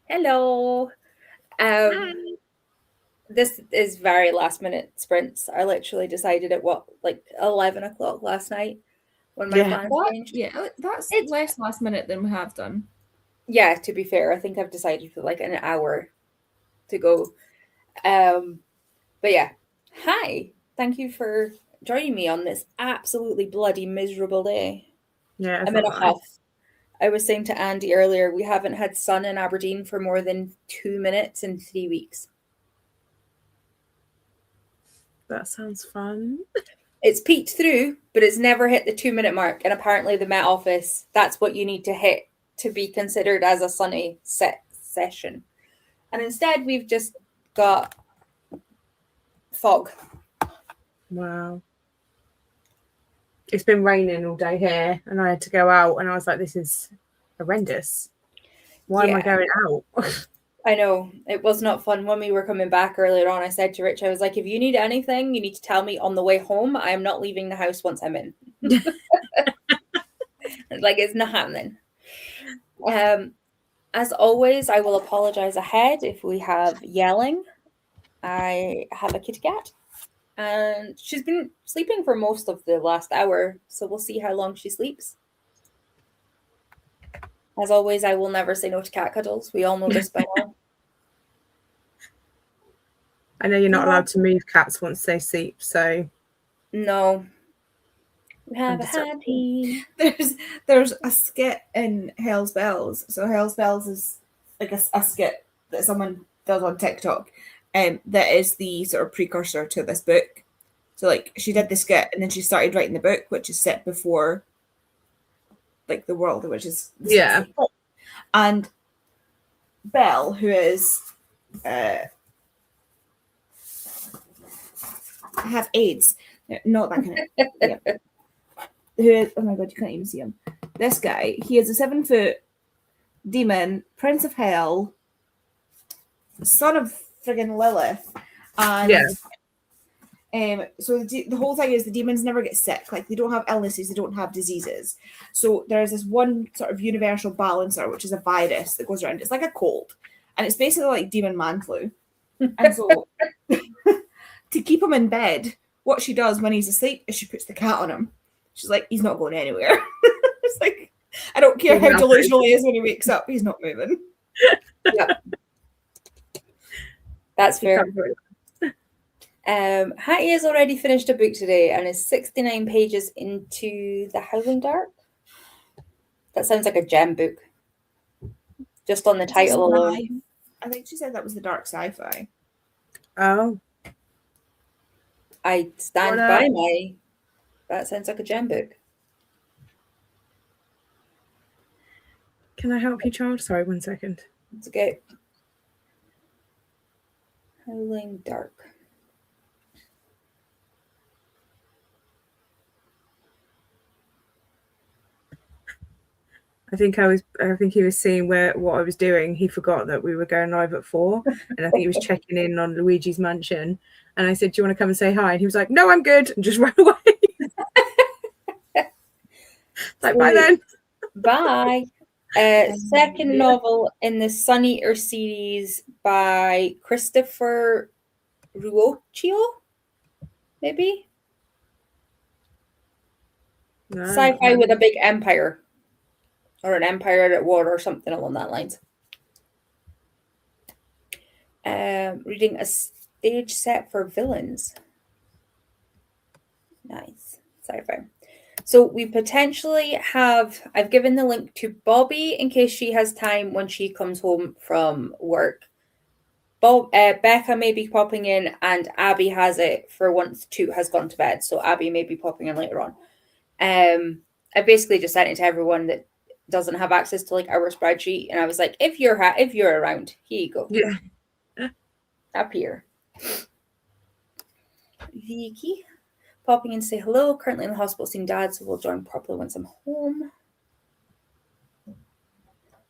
Hello. Hi. This is very last minute sprints. I literally decided at 11 o'clock last night when my Yeah. plan What? changed. Yeah, that's It's less last minute than we have done. yeah, to be fair, I think I've decided for like an hour to go. Um, but yeah. Hi. Thank you for joining me on this absolutely bloody miserable day. Yeah, it's I'm in not a nice. huff. I was saying to Andy earlier, we haven't had sun in Aberdeen for more than 2 minutes in 3 weeks. That sounds fun. It's peaked through, but it's never hit the 2 minute mark. And apparently, the Met Office, that's what you need to hit to be considered as a sunny session. And instead, we've just got fog. Wow. It's been raining all day here, and I had to go out, and I was like, this is horrendous. Why am I Yeah, going out? I know. It was not fun when we were coming back earlier on. I said to Rich, I was like, if you need anything, you need to tell me on the way home. I am not leaving the house once I'm in. Like, it's not happening. Um, as always, I will apologize ahead if we have yelling. I have a kitty cat and she's been sleeping for most of the last hour, so we'll see how long she sleeps. As always, I will never say no to cat cuddles. We all know this by now. I know you're not Yeah. allowed to move cats once they sleep, so No. We have a understandable. happy. There's a skit in Hell's Bells. So Hell's Bells is like a skit that someone does on TikTok, that is the sort of precursor to this book. So like she did the skit and then she started writing the book, which is set before like the world, which is the Yeah. and Belle, who is have AIDS, not that kind of yeah. Who is, oh my god, you can't even see him. This guy, he is a 7 foot demon, prince of hell, son of friggin' Lilith, and so the whole thing is the demons never get sick. Like, they don't have illnesses, they don't have diseases. So there's this one sort of universal balancer, which is a virus that goes around. It's like a cold, and it's basically like demon man flu. And so to keep him in bed, what she does when he's asleep is she puts the cat on him. She's like, he's not going anywhere. It's like, I don't care how delusional he is when he wakes up, he's not moving. Yep. That's fair. Hattie has already finished a book today and is 69 pages into The Howling Dark. That sounds like a gem book. Just on the title alone. I think she said that was the dark sci-fi. Oh. I stand by my... That sounds like a gem book. Can I help you, child? Sorry, 1 second. It's okay. Howling Dark. I think he was seeing what I was doing. He forgot that we were going live at 4, and I think he was checking in on Luigi's mansion. And I said, "Do you want to come and say hi?" And he was like, "No, I'm good," and just ran away. Like, bye then. Bye. Second novel in the Sun Eater series by Christopher Ruocchio, maybe? No, sci-fi with a big empire. Or an empire at war or something along that lines. Reading a stage set for villains. Nice. Sci-fi. So we potentially have... I've given the link to Bobby in case she has time when she comes home from work. Becca may be popping in, and Abby has it for once Toot has gone to bed. So Abby may be popping in later on. I basically just sent it to everyone that doesn't have access to like our spreadsheet, and I was like, if you're around, here you go. Yeah. Up here. Vicky popping in to say hello. Currently in the hospital seeing Dad, so we'll join properly once I'm home.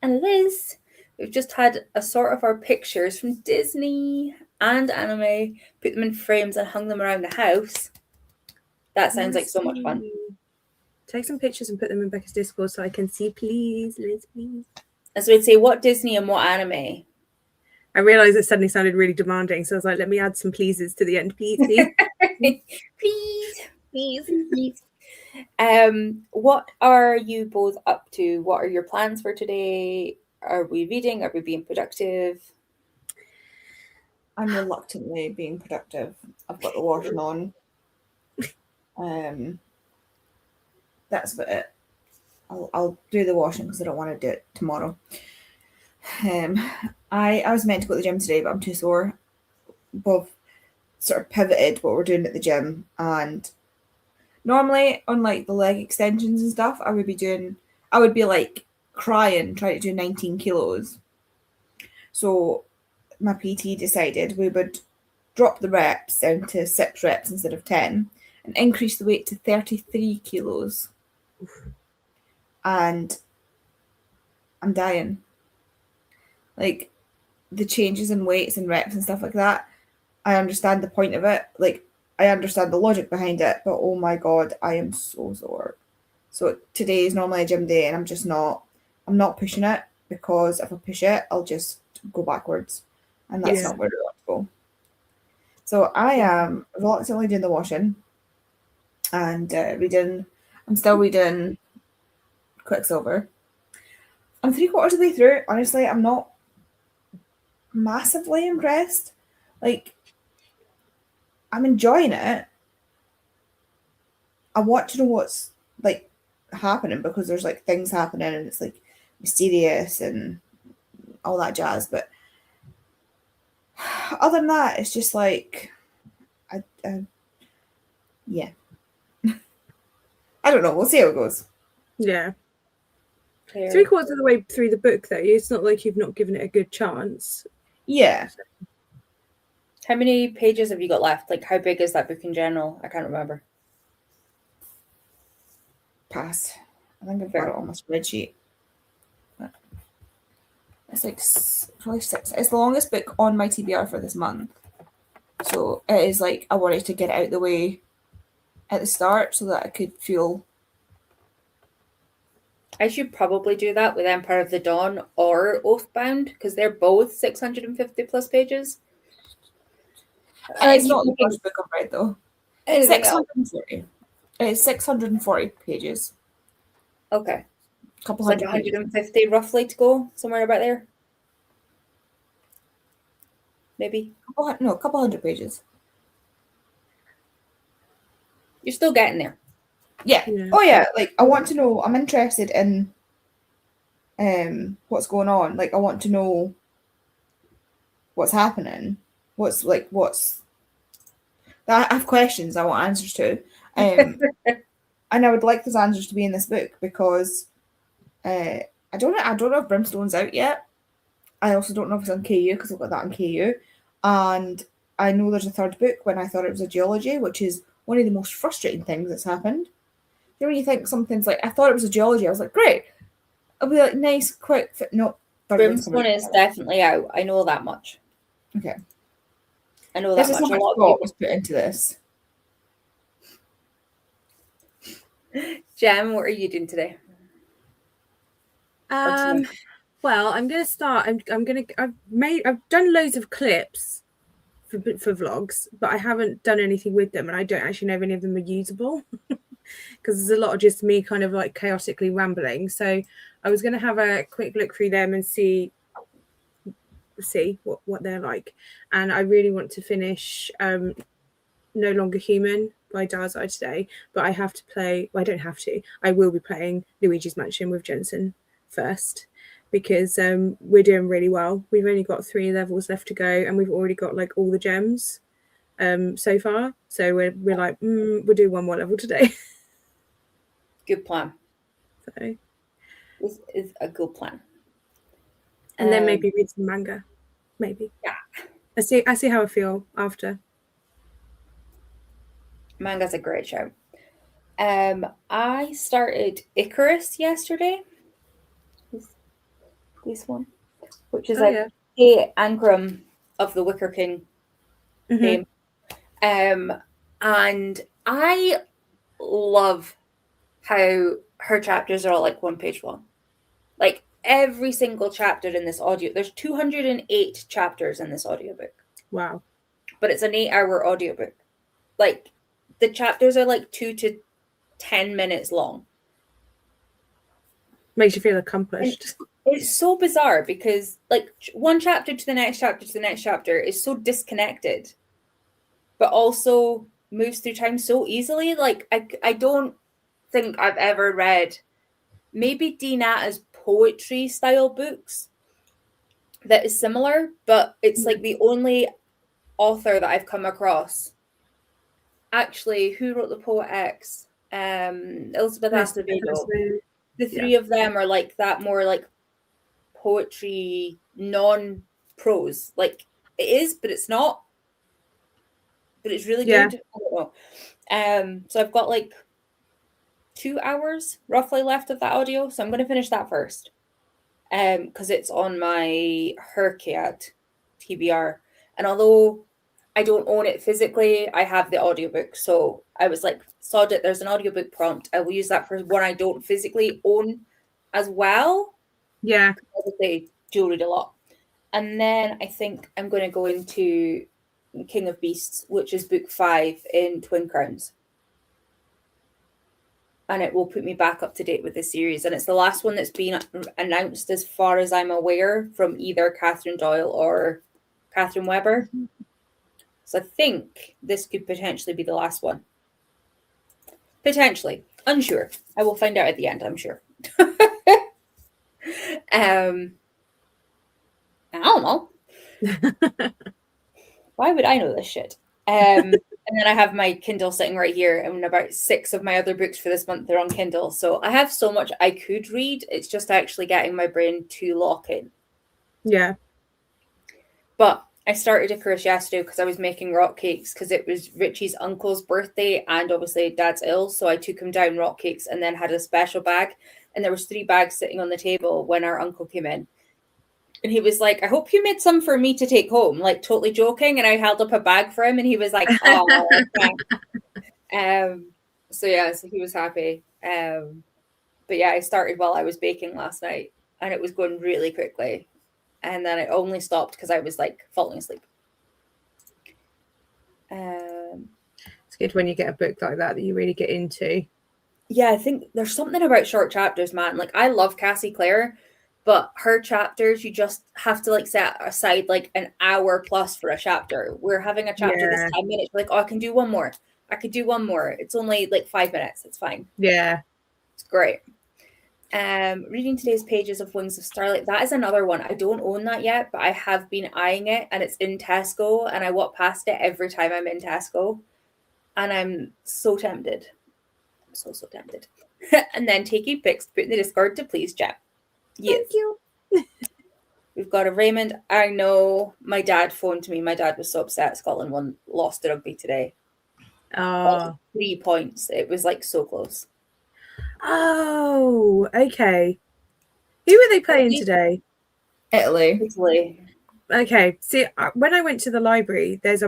And Liz, we've just had a sort of our pictures from Disney and anime, put them in frames and hung them around the house. That sounds like so much fun. Take some pictures and put them in Becca's Discord so I can see, please, Liz, please. And so we'd say, what Disney and what anime? I realised it suddenly sounded really demanding, so I was like, let me add some pleases to the end, please. Please. What are you both up to? What are your plans for today? Are we reading? Are we being productive? I'm reluctantly being productive. I've got the washing on. That's about it. I'll do the washing because I don't want to do it tomorrow. I was meant to go to the gym today, but I'm too sore. We've sort of pivoted what we're doing at the gym, and normally on like the leg extensions and stuff, I would be like crying trying to do 19 kilos. So my PT decided we would drop the reps down to 6 reps instead of 10 and increase the weight to 33 kilos. And I'm dying. Like, the changes in weights and reps and stuff like that, I understand the point of it. Like, I understand the logic behind it, but oh my god, I am so sore. So today is normally a gym day and I'm not pushing it, because if I push it, I'll just go backwards. And that's not where I want to go. So I am reluctantly doing the washing and I'm still reading Quicksilver. I'm 3/4 of the way through. Honestly, I'm not massively impressed. Like, I'm enjoying it. I want to know what's like happening, because there's like things happening and it's like mysterious and all that jazz. But other than that, it's just like, yeah. I don't know. We'll see how it goes. Yeah. 3/4 of the way through the book, though. It's not like you've not given it a good chance. Yeah. How many pages have you got left? Like, how big is that book in general? I can't remember. Pass. I think I've got it on my spreadsheet. It's like probably 6. It's the longest book on my TBR for this month. So it is like, I wanted to get it out of the way at the start so that I could feel. I should probably do that with Empire of the Dawn or Oathbound, because they're both 650 plus pages. It's not the first book I've read, though. 640. It's 640 pages. Okay. Couple like 150 roughly to go, somewhere about there. Maybe. A couple hundred pages. You're still getting there. Yeah. Oh yeah. Like, I want to know. I'm interested in what's going on. Like, I want to know what's happening. I have questions I want answers to. And I would like those answers to be in this book, because I don't know if Brimstone's out yet. I also don't know if it's on KU, because I've got that on KU. And I know there's a third book when I thought it was a geology, which is one of the most frustrating things that's happened. You know, when you think something's like, I thought it was a geology, I was like, great. It'll be like nice, quick fit. No, Brimstone is definitely out. I know that much. Okay. I know that much. A lot of thought was put into this. Jem, what are you doing today? Well, I'm gonna start. I've done loads of clips for vlogs, but I haven't done anything with them, and I don't actually know if any of them are usable, because there's a lot of just me kind of like chaotically rambling. So I was gonna have a quick look through them and see what they're like. And I really want to finish No Longer Human by Darzai today, but I have to play. Well, I don't have to. I will be playing Luigi's Mansion with Jensen first, because we're doing really well. We've only got 3 levels left to go, and we've already got like all the gems so far. So we're like, we'll do 1 more level today. Good plan. So this is a good plan. And then maybe read some manga. Maybe. Yeah. I see how I feel after. Manga's a great show. I started Icarus yesterday. This one, which is Kate Ankrum of the Wicker King game. And I love how her chapters are all like 1 page long. Like, every single chapter in this audio. There's 208 chapters in this audiobook. Wow. But it's an 8-hour audiobook. Like, the chapters are like 2 to 10 minutes long. Makes you feel accomplished. It's so bizarre because, like, one chapter to the next chapter to the next chapter is so disconnected, but also moves through time so easily. Like, I don't think I've ever read, maybe Dean Atta's poetry style books that is similar, but it's like the only author that I've come across. Actually, who wrote the Poet X? Elizabeth Acevedo. The three of them are like that, more like poetry, non-prose. Like, it is, but it's not. But it's really good. I don't know. So I've got like 2 hours roughly left of that audio, so I'm going to finish that first. Because it's on my Herkiat TBR, and although I don't own it physically, I have the audiobook. So I was like, sod it, there's an audiobook prompt. I will use that for one I don't physically own as well. Yeah. Obviously, Jill read a lot. And then I think I'm going to go into King of Beasts, which is book 5 in Twin Crowns. And it will put me back up to date with the series. And it's the last one that's been announced, as far as I'm aware, from either Catherine Doyle or Catherine Weber. So I think this could potentially be the last one. Potentially. Unsure. I will find out at the end, I'm sure. I don't know. Why would I know this shit? And then I have my Kindle sitting right here, and about 6 of my other books for this month are on Kindle. So I have so much I could read. It's just actually getting my brain to lock in. Yeah. But I started Icarus yesterday because I was making rock cakes because it was Richie's uncle's birthday, and obviously Dad's ill. So I took him down rock cakes and then had a special bag. And there was 3 bags sitting on the table when our uncle came in. And he was like, I hope you made some for me to take home, like totally joking. And I held up a bag for him and he was like, oh, thanks. So yeah, so he was happy. But yeah, I started while I was baking last night and it was going really quickly. And then I only stopped because I was like falling asleep. It's good when you get a book like that you really get into. Yeah, I think there's something about short chapters, man. Like, I love Cassie Clare, but her chapters, you just have to like set aside like an hour plus for a chapter. We're having a chapter that's 10 minutes. We're like, oh, I can do one more. I could do one more. It's only like 5 minutes. It's fine. Yeah. It's great. Reading today's pages of Wings of Starlight. That is another one. I don't own that yet, but I have been eyeing it, and it's in Tesco, and I walk past it every time I'm in Tesco, and I'm so tempted. I'm so tempted. And then taking pics, put in the Discord to please Jet. Yes. Thank you. We've got a Raymond. I know my dad phoned me. My dad was so upset Scotland lost the rugby today. 3 points. It was like so close. Oh, okay. Who were they playing today? Italy. Okay. See, when I went to the library, there's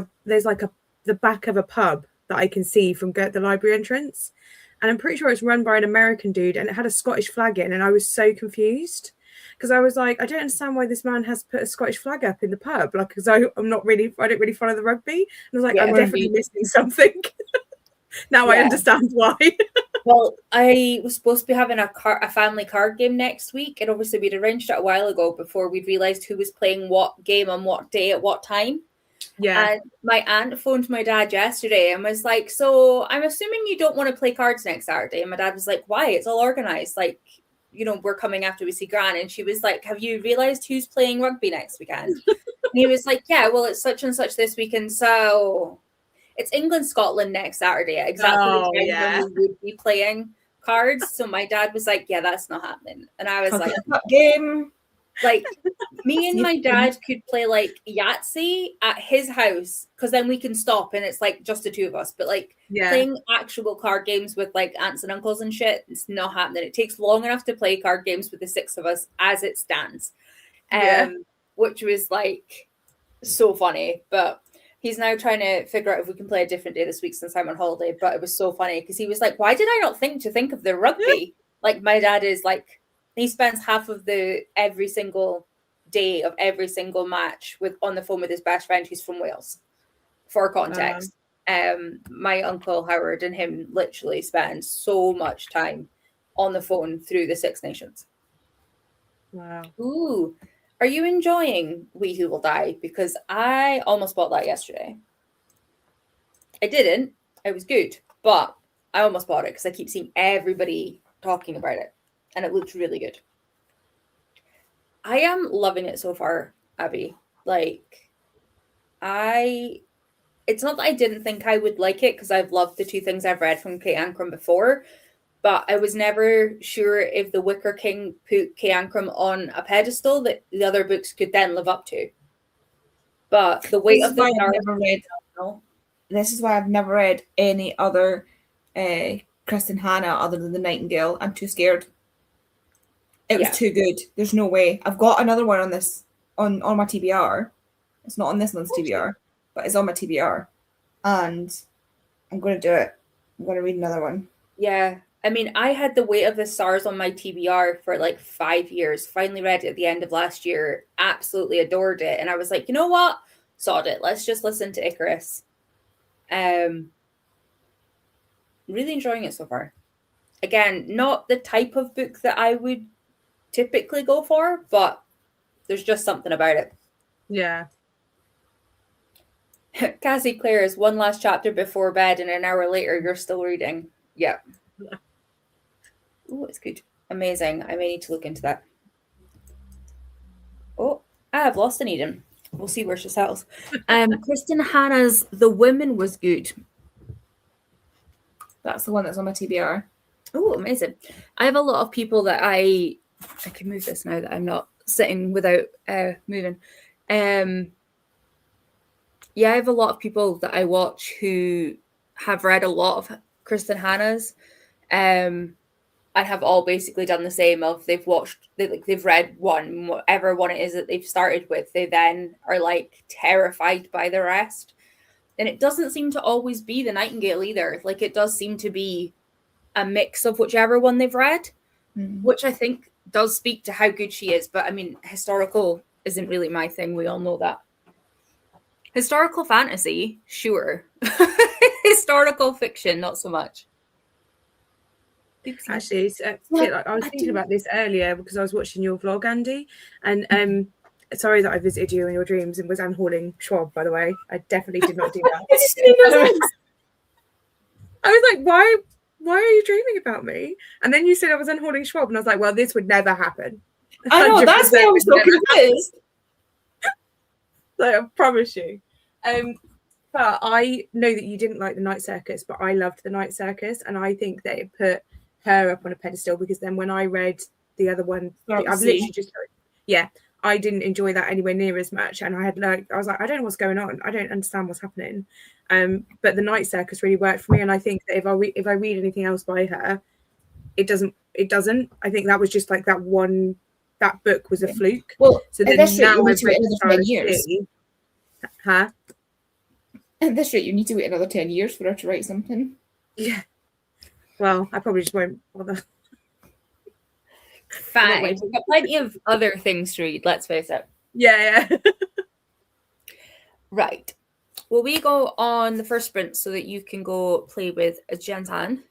like the back of a pub that I can see from the library entrance, and I'm pretty sure it's run by an American dude, and it had a Scottish flag in, and I was so confused because I was like, I don't understand why this man has put a Scottish flag up in the pub, like, because I don't really follow the rugby, and I was like, I'm definitely missing something. Now I understand why. Well, I was supposed to be having a family card game next week, and obviously we'd arranged it a while ago before we'd realised who was playing what game on what day at what time. Yeah. And my aunt phoned my dad yesterday and was like, so I'm assuming you don't want to play cards next Saturday. And my dad was like, why? It's all organised. Like, you know, we're coming after we see Gran. And she was like, have you realised who's playing rugby next weekend? And he was like, yeah, well, it's such and such this weekend. So it's England-Scotland next Saturday at exactly the time when we would be playing cards. So my dad was like, yeah, that's not happening. And I was like, game. Like, me and my dad could play like Yahtzee at his house because then we can stop and it's like just the 2 of us. But like playing actual card games with like aunts and uncles and shit, it's not happening. It takes long enough to play card games with the 6 of us as it stands. Which was like so funny. But he's now trying to figure out if we can play a different day this week since I'm on holiday. But it was so funny because he was like, why did I not think of the rugby? Like, my dad is like He spends half of every single day of every single match on the phone with his best friend who's from Wales. For context, my uncle Howard and him literally spend so much time on the phone through the Six Nations. Wow. Ooh, are you enjoying We Who Will Die? Because I almost bought that yesterday. I didn't. It was good, but I almost bought it because I keep seeing everybody talking about it, and it looks really good. I am loving it so far, Abby. Like, it's not that I didn't think I would like it, because I've loved the two things I've read from Kate Ancrum before, but I was never sure if The Wicker King put Kate Ancrum on a pedestal that the other books could then live up to. But the weight of the stars. This is why I've never read any other Kristen Hanna other than The Nightingale. I'm too scared. It was too good. There's no way. I've got another one on this on my TBR. It's not on this one's TBR, but it's on my TBR. And I'm going to do it. I'm going to read another one. Yeah. I mean, I had The Weight of the Stars on my TBR for like 5 years. Finally read it at the end of last year. Absolutely adored it. And I was like, you know what? Sod it. Let's just listen to Icarus. Really enjoying it so far. Again, not the type of book that I would typically go for, but there's just something about it. Yeah. Cassie Clare's one last chapter before bed, and an hour later you're still reading. Yeah. Oh, it's good. Amazing. I may need to look into that. Oh, I have lost an Eden. We'll see where she settles. Kristen Hanna's The Women was good. That's the one that's on my TBR. Oh, amazing. I have a lot of people that I can move this now that I'm not sitting without moving. Yeah, I have a lot of people that I watch who have read a lot of Kristen Hanna's, and have all basically done the same. Of they've read one, whatever one it is that they've started with, they then are like terrified by the rest. And it doesn't seem to always be The Nightingale either. Like, it does seem to be a mix of whichever one they've read, which I think does speak to how good she is. But I mean, historical isn't really my thing. We all know that. Historical fantasy, sure. Historical fiction, not so much. Actually, I was thinking about this earlier because I was watching your vlog, Andy, and sorry that I visited you in your dreams and was unhauling Schwab, by the way. I definitely did not do that. I was like, why are you dreaming about me? And then you said I was unhauling Schwab, and I was like, well, this would never happen. I know, that's why I was so confused. Like, I promise you. But I know that you didn't like the Night Circus, but I loved the Night Circus, and I think that it put her up on a pedestal, because then when I read the other one, I've literally just I didn't enjoy that anywhere near as much, and I was like, I don't know what's going on, I don't understand what's happening. But the Night Circus really worked for me, and I think that if I read anything else by her, it doesn't. I think that was just like that book was a fluke. Well, so then now I've read another 10 years. Huh? At this rate, you need to wait another 10 years for her to write something. Yeah. Well, I probably just won't bother. Fine. We've got plenty of other things to read, let's face it. Yeah. Right. Well, we go on the first sprint so that you can go play with a Jentan.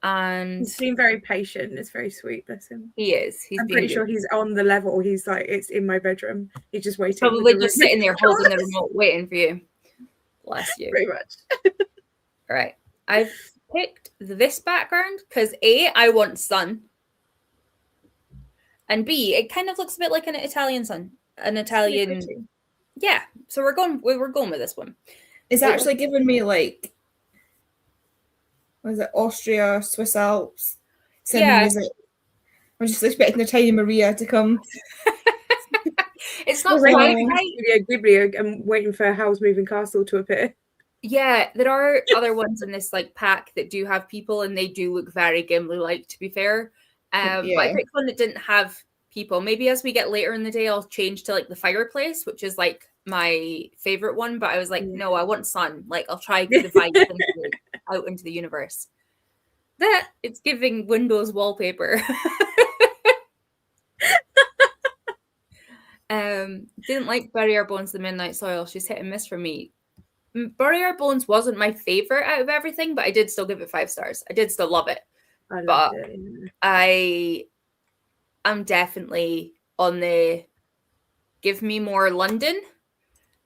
And he's been very patient. It's very sweet, bless him. He is. I'm pretty sure he's on the level. He's like, it's in my bedroom. He's just waiting. Probably just sitting there holding the remote, waiting for you. Bless you. Pretty much. All right. I've picked this background because A, I want sun. And B, it kind of looks a bit like an Italian sun. An Italian. Yeah. So we're going with this one. It's actually giving me like, what is it, Austria, Swiss Alps, music. I'm just expecting the tiny Maria to come. It's not quite right. I'm waiting for Howl's Moving Castle to appear. Yeah, there are other ones in this like pack that do have people, and they do look very Gimli-like, to be fair. But I picked one that didn't have people. Maybe as we get later in the day, I'll change to like the fireplace, which is like my favorite one. But I was like, no, I want sun. Like, I'll try to divide it out into the universe. That it's giving Windows wallpaper. Didn't like Bury Our Bones, The Midnight Soil. She's hit and miss for me. Bury Our Bones wasn't my favorite out of everything, but I did still give it 5 stars. I did still love it. I But loved it. Yeah. I am definitely on the give me more London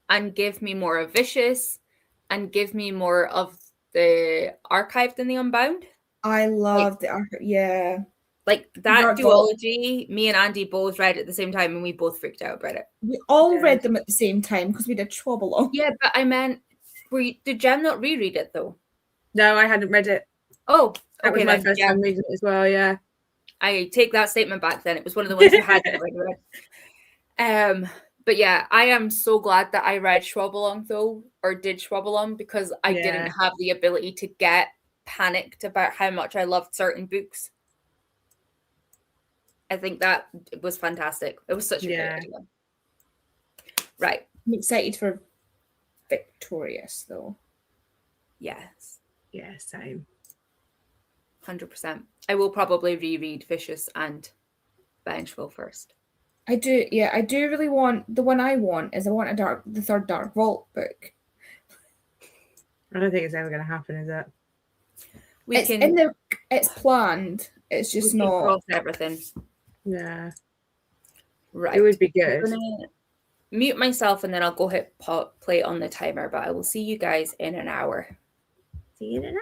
and give me more of Vicious and give me more of the Archived and the Unbound. I love the yeah. Like that Dark Vault. duology, me and Andy both read at the same time and we both freaked out about it. We all Yeah. read them at the same time because we did Trouble along. Yeah, but I meant, did Jem not reread it though? No, I hadn't read it. Oh, That okay was my then. first Yeah. time reading it as well. Yeah. I take that statement back then. It was one of the ones you hadn't read. But yeah, I am so glad that I read Schwabelong though, or did Schwabelong, because I didn't have the ability to get panicked about how much I loved certain books. I think that was fantastic. It was such a great idea. Right. I'm excited for Victorious though. Yes. Yeah, same. 100%. I will probably reread Vicious and Vengeful first. I do really want, the one I want is I want the third Dark Vault book. I don't think it's ever going to happen, is it? It's planned. It's just not. Cross everything. Yeah. Right. It would be good. I'm gonna mute myself and then I'll go hit play on the timer, but I will see you guys in an hour. See you in an hour.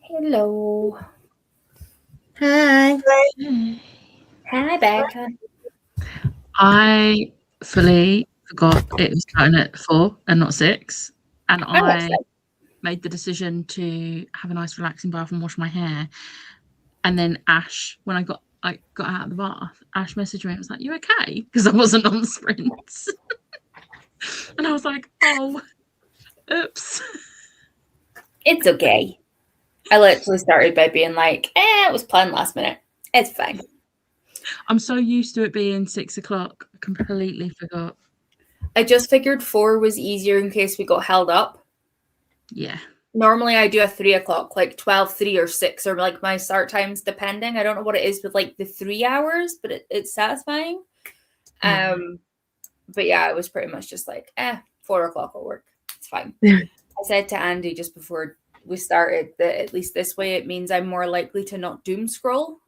Hello. Hi. Hi, Becca. I fully forgot it was starting at 4 and not 6, and I made the decision to have a nice relaxing bath and wash my hair. And then Ash, when I got out of the bath, Ash messaged me and was like, "You okay?" Because I wasn't on sprints. And I was like, "Oh, oops." It's okay. I literally started by being like, it was planned last minute. It's fine. I'm so used to it being 6 o'clock. I completely forgot. I just figured 4 was easier in case we got held up. Yeah. Normally I do a 3 o'clock, like 12, 3 or 6 or like my start times depending. I don't know what it is with like the 3 hours, but it's satisfying. But yeah, it was pretty much just like, 4 o'clock will work. It's fine. Yeah. I said to Andy just before we started that at least this way it means I'm more likely to not doom scroll.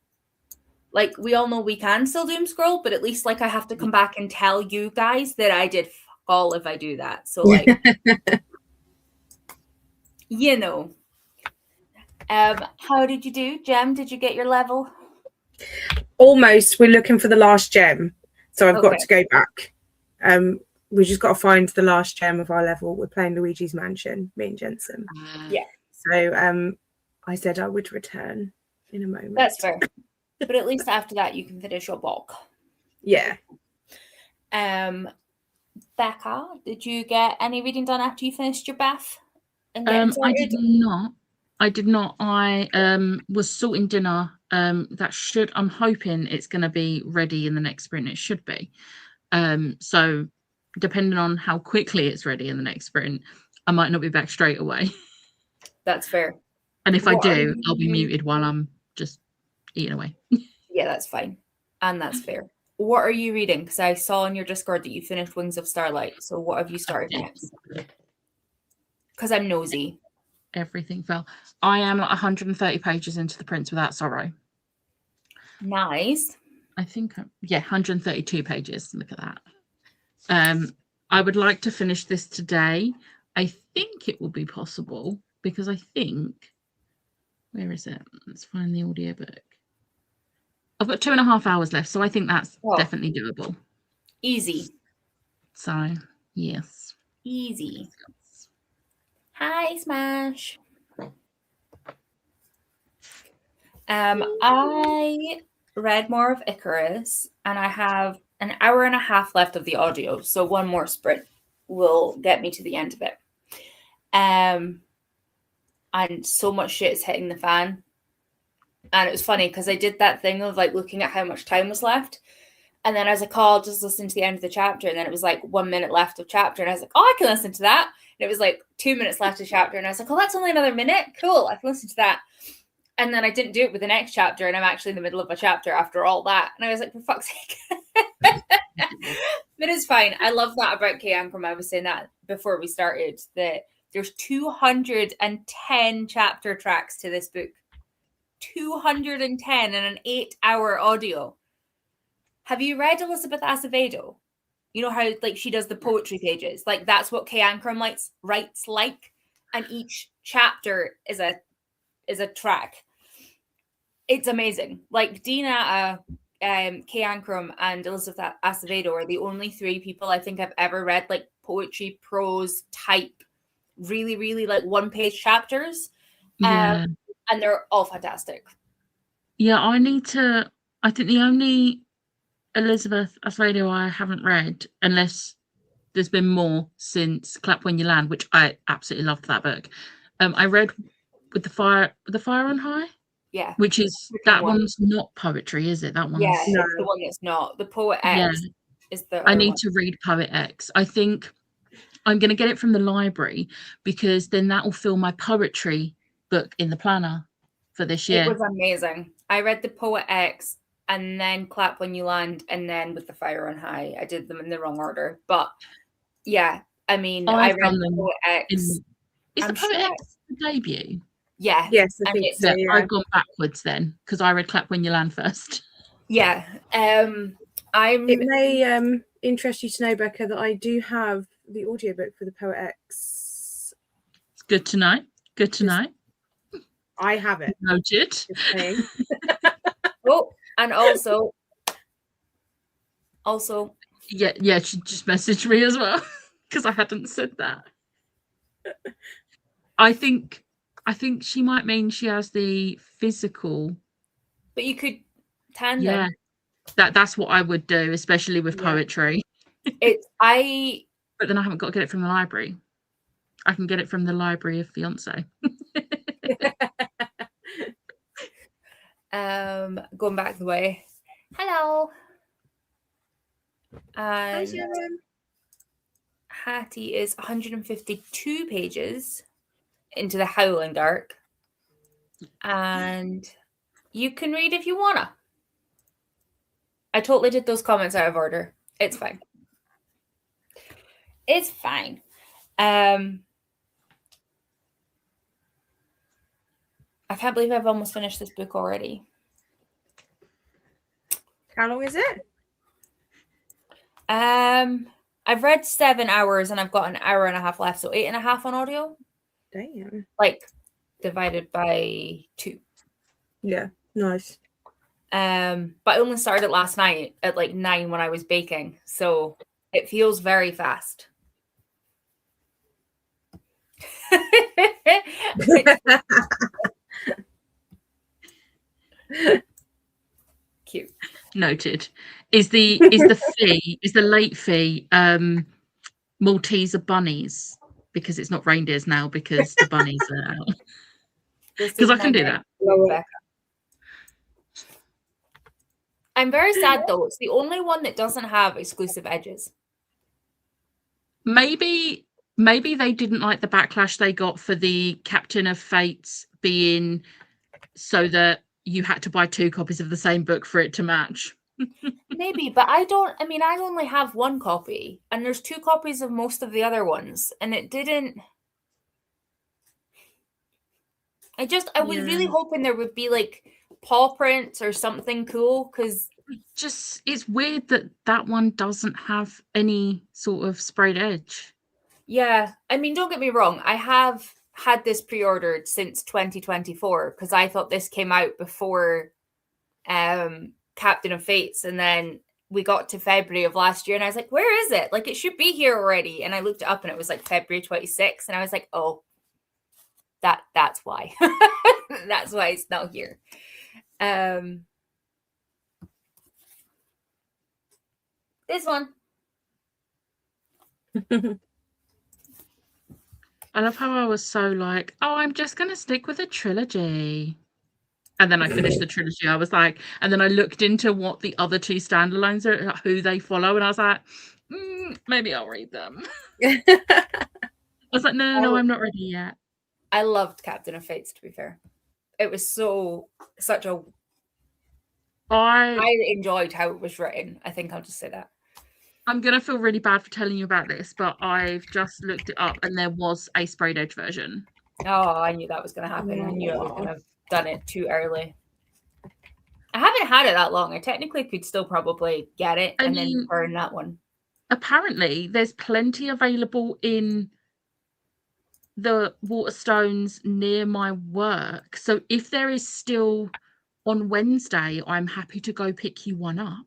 Like, we all know we can still doom scroll, but at least like I have to come back and tell you guys that I did fuck all if I do that. So like, you know. How did you do, Gem? Did you get your level? Almost. We're looking for the last gem, so I've got Okay. to go back. We just got to find the last gem of our level. We're playing Luigi's Mansion, me and Jensen. Yeah. So I said I would return in a moment. That's fair. But at least after that you can finish your bulk. Yeah. Becca, did you get any reading done after you finished your bath? I did not. I was sorting dinner. I'm hoping it's going to be ready in the next sprint. It should be. So depending on how quickly it's ready in the next sprint, I might not be back straight away. That's fair. And if I do, I'll be muted while I'm just eating away. Yeah, that's fine. And that's fair. What are you reading? Because I saw on your Discord that you finished Wings of Starlight. So what have you started next? Because I'm nosy. Everything fell. I am like 130 pages into The Prince Without Sorrow. Nice. I think, 132 pages. Look at that. I would like to finish this today. I think it will be possible because I think, where is it? Let's find the audiobook. I've got 2.5 hours left, so I think that's definitely doable. Easy. So, yes. Easy. Hi, Smash. I read more of Icarus, and I have an hour and a half left of the audio, so one more sprint will get me to the end of it. And so much shit is hitting the fan. And it was funny because I did that thing of like looking at how much time was left. And then I was like, I'll just listen to the end of the chapter. And then it was like 1 minute left of chapter. And I was like, I can listen to that. And it was like 2 minutes left of chapter. And I was like, that's only another minute. Cool, I can listen to that. And then I didn't do it with the next chapter. And I'm actually in the middle of a chapter after all that. And I was like, for fuck's sake. But it's fine. I love that about K. Ankrum. I was saying that before we started, that there's 210 chapter tracks to this book. 210 in an 8-hour audio. Have you read Elizabeth Acevedo? You know how like she does the poetry pages? Like that's what K. Ankrum writes like, and each chapter is a track. It's amazing. Like Dina, K. Ankrum, and Elizabeth Acevedo are the only 3 people I think I've ever read like poetry, prose type, really, really like 1-page chapters. Yeah. And they're all fantastic. Yeah, I think the only Elizabeth Acevedo I haven't read, unless there's been more since Clap When You Land, which I absolutely loved that book. I read With the Fire on High. Yeah. Which is, that one's not poetry, is it? That one's... Yeah, it's the one that's not. The Poet X is the other I need one. to read Poet X. I think I'm going to get it from the library because then that will fill my poetry book in the planner for this year. It was amazing. I read the Poet X and then Clap When You Land and then With the Fire on High. I did them in the wrong order. But yeah, I mean, I read the Poet X. Is the Poet X the debut? Yeah. Yes, I think so. Yeah. I've gone backwards then because I read Clap When You Land first. Yeah. It may interest you to know, Becca, that I do have the audiobook for the Poet X. It's good to know. Good to know. I have it. Noted. Just saying. Oh, and also, Yeah, she just messaged me as well because I hadn't said that. I think she might mean she has the physical. but you could tandem. Yeah, that's what I would do, especially with poetry. But then I haven't got to get it from the library. I can get it from the library of Fiance. Going back the way. Hello. Hi, And Sharon. Hattie is 152 pages into the Howling Dark. And you can read if you wanna. I totally did those comments out of order. It's fine. It's fine. I can't believe I've almost finished this book already. How long is it? I've read 7 hours and I've got an hour and a half left, so 8.5 on audio. Damn. Like divided by 2. Yeah, nice. But I only started last night at like 9 when I was baking, so it feels very fast. Cute. Noted. Is the late fee Malteser bunnies, because it's not reindeers now because the bunnies are out. Because I can do that. I'm very sad though. It's the only one that doesn't have exclusive edges. Maybe they didn't like the backlash they got for the Captain of Fates being so that you had to buy 2 copies of the same book for it to match. Maybe, but I only have 1 copy, and there's 2 copies of most of the other ones, and it didn't. I was really hoping there would be like paw prints or something cool, because it's weird that one doesn't have any sort of sprayed edge. Yeah, I mean, don't get me wrong, I have had this pre-ordered since 2024 because I thought this came out before Captain of Fates, and then we got to February of last year and I was like, where is it? Like, it should be here already. And I looked it up and it was like February 26th, and I was like, oh, that's why. That's why it's not here. This one. I love how I was so like, oh, I'm just going to stick with a trilogy. And then I finished the trilogy. I was like, and then I looked into what the other 2 standalones are, who they follow. And I was like, maybe I'll read them. I was like, no, I'm not ready yet. I loved Captain of Fates, to be fair. It was I enjoyed how it was written. I think I'll just say that. I'm going to feel really bad for telling you about this, but I've just looked it up and there was a sprayed edge version. Oh, I knew that was going to happen. I knew I was going to have done it too early. I haven't had it that long. I technically could still probably get it and then burn that one. Apparently, there's plenty available in the Waterstones near my work. So if there is still on Wednesday, I'm happy to go pick you one up.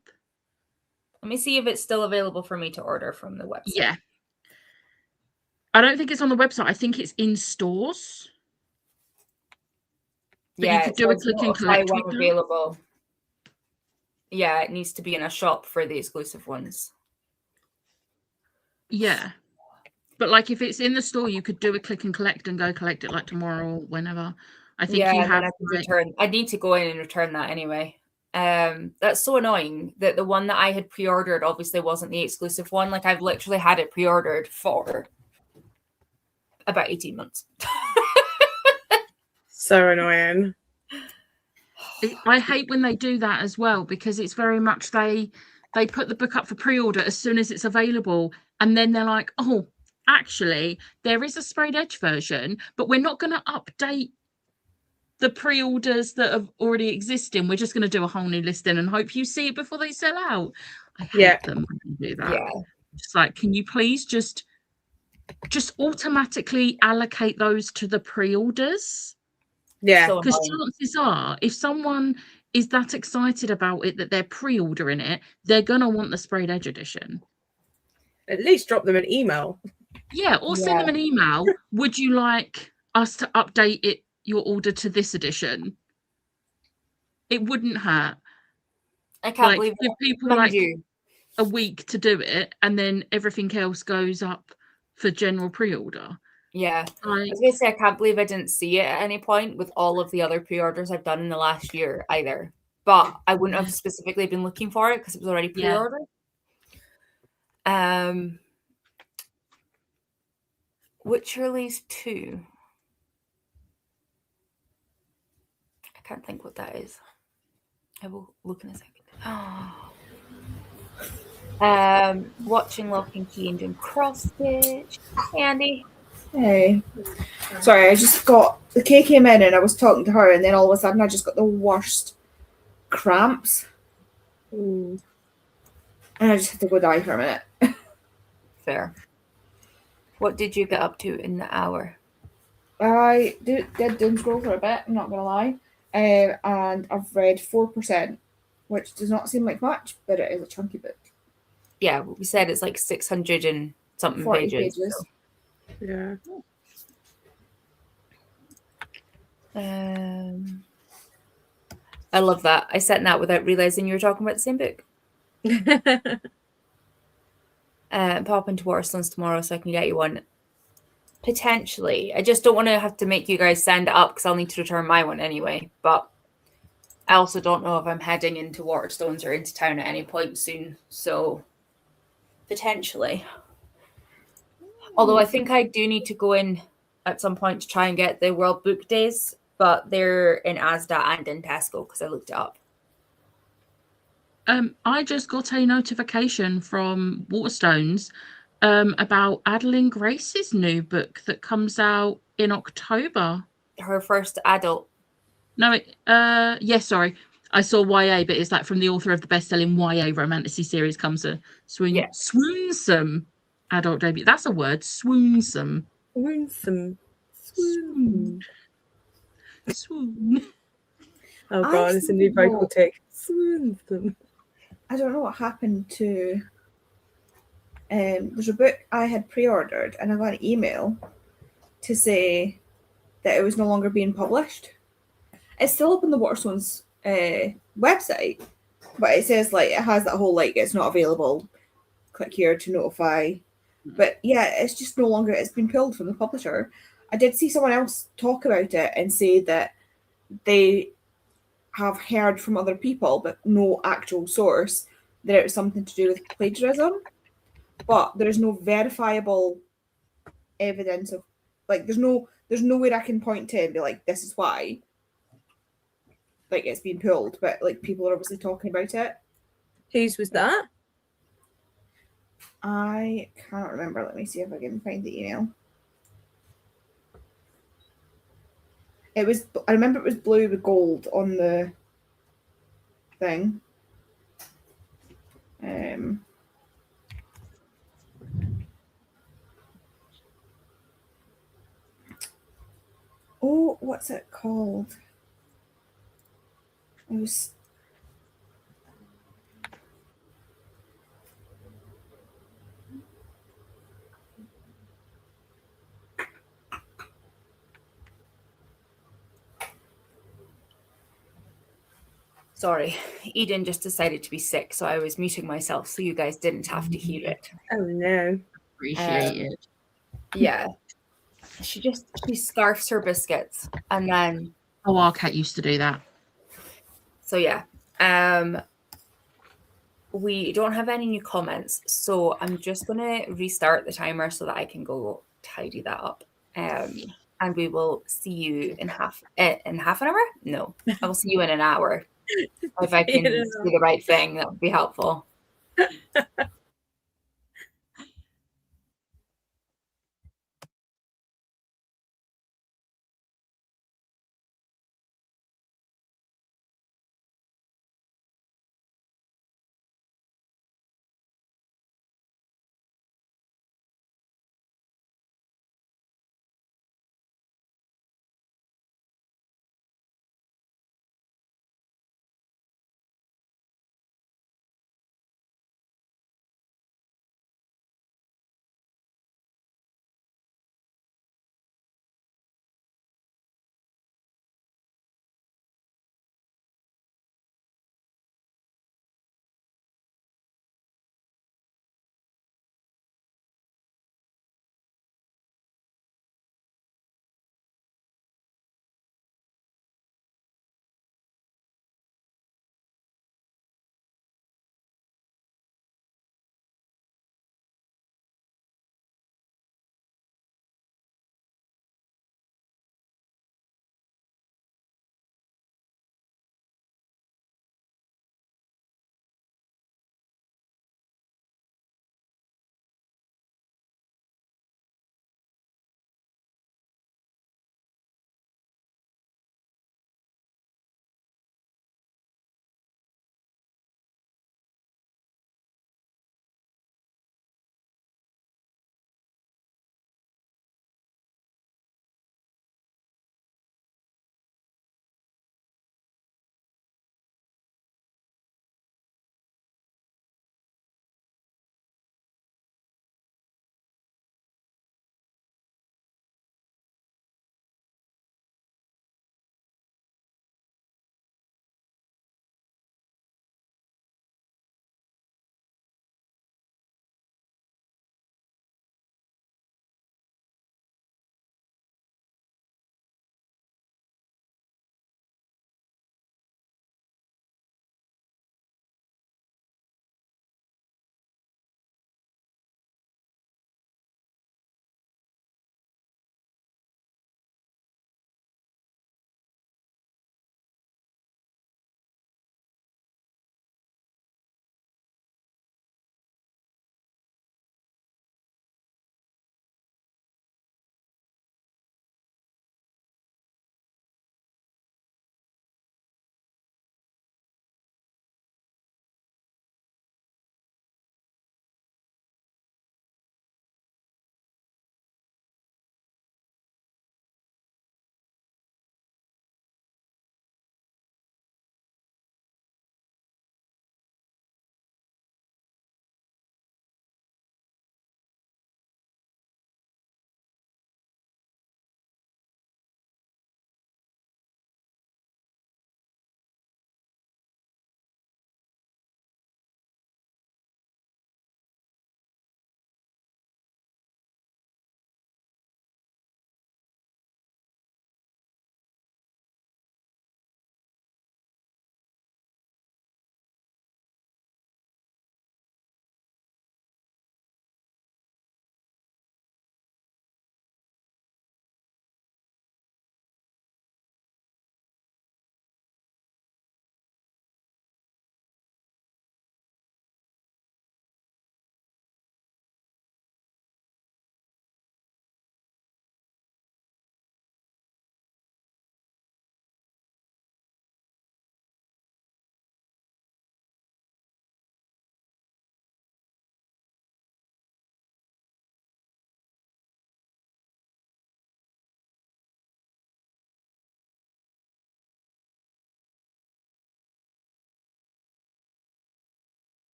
Let me see if it's still available for me to order from the website. Yeah. I don't think it's on the website. I think it's in stores. But you could do a click and collect with them. Available. Yeah, it needs to be in a shop for the exclusive ones. Yeah. But like if it's in the store, you could do a click and collect and go collect it like tomorrow or whenever. I think you have I need to go in and return that anyway. That's so annoying that the one that I had pre-ordered obviously wasn't the exclusive one. Like, I've literally had it pre-ordered for about 18 months. So annoying. I hate when they do that as well, because it's very much they put the book up for pre-order as soon as it's available, and then they're like, oh, actually there is a sprayed edge version, but we're not going to update the pre-orders that have already existing. We're just going to do a whole new listing and hope you see it before they sell out. I hate them when they do that. Yeah. Just like, can you please just automatically allocate those to the pre-orders? Yeah. So Because annoying. chances are, if someone is that excited about it that they're pre-ordering it, they're gonna want the sprayed edge edition. At least drop them an email. Yeah, or send Yeah. them an email. Would you like us to update it your order to this edition? It wouldn't hurt. I can't Like believe give it. people Mind like you. a week to do it, and then everything else goes up for general pre-order. Yeah. I Like, was going to say, I can't believe I didn't see it at any point with all of the other pre-orders I've done in the last year either. But I wouldn't have specifically been looking for it because it was already Yeah. pre-ordered. Witcher Release 2. I can't think what that is. I will look in a second. Watching Lock and Key and doing cross stitch. Hey, Andy. Hey. Sorry, I just got the Kay came in and I was talking to her, and then all of a sudden I just got the worst cramps, Ooh. and I just had to go die for a minute. Fair. What did you get up to in the hour? I did doom scroll for a bit, I'm not gonna lie, and I've read 4%, which does not seem like much, but it is a chunky book. Yeah, we said it's like 600 and something 40 pages. pages. Yeah. I love that. I sent that without realizing you were talking about the same book. Pop into Waterstones tomorrow so I can get you one. Potentially. I just don't want to have to make you guys send it up because I'll need to return my one anyway. But I also don't know if I'm heading into Waterstones or into town at any point soon. So potentially. Although I think I do need to go in at some point to try and get the World Book Days, but they're in Asda and in Tesco because I looked it up. I just got a notification from Waterstones about Adeline Grace's new book that comes out in October. Her first adult. No, sorry. I saw YA, but it's like from the author of the best-selling YA romantasy series comes a swoonsome adult debut. That's a word, swoonsome. Swoonsome. Swoon. Oh god, it's a new vocal tick. Swoonsome. I don't know what happened to. There's a book I had pre-ordered, and I got an email to say that it was no longer being published. It's still up on the Waterstones website, but it says like it has that whole like it's not available. Click here to notify. But yeah, it's just no longer. It's been pulled from the publisher. I did see someone else talk about it and say that they have heard from other people, but no actual source, that it was something to do with plagiarism. But there's no verifiable evidence of like there's nowhere I can point to and be like, this is why. Like it's been pulled, but like people are obviously talking about it. Whose was that? I cannot remember. Let me see if I can find the email. It was. I remember it was blue with gold on the thing. Oh, what's it called? It was. Sorry, Eden just decided to be sick, so I was muting myself so you guys didn't have to hear it. Oh no. Appreciate it. Yeah. She scarfs her biscuits and then Oh, our cat used to do that. so yeah. We don't have any new comments, so I'm just gonna restart the timer so that I can go tidy that up. And we will see you in half an hour? No, I will see you in an hour. If I can do the right thing, that would be helpful.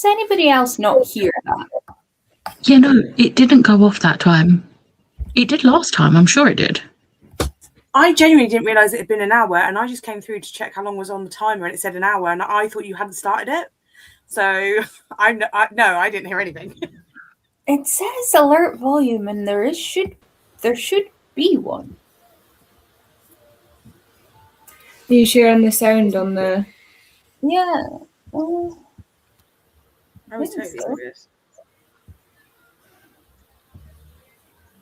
Does anybody else not hear that? Yeah, no, it didn't go off that time. It did last time. I'm sure it did. I genuinely didn't realise it had been an hour, and I just came through to check how long was on the timer, and it said an hour, and I thought you hadn't started it. So I didn't hear anything. It says alert volume, and there should be one. Are you sharing the sound on the? Yeah. I was think totally so. serious.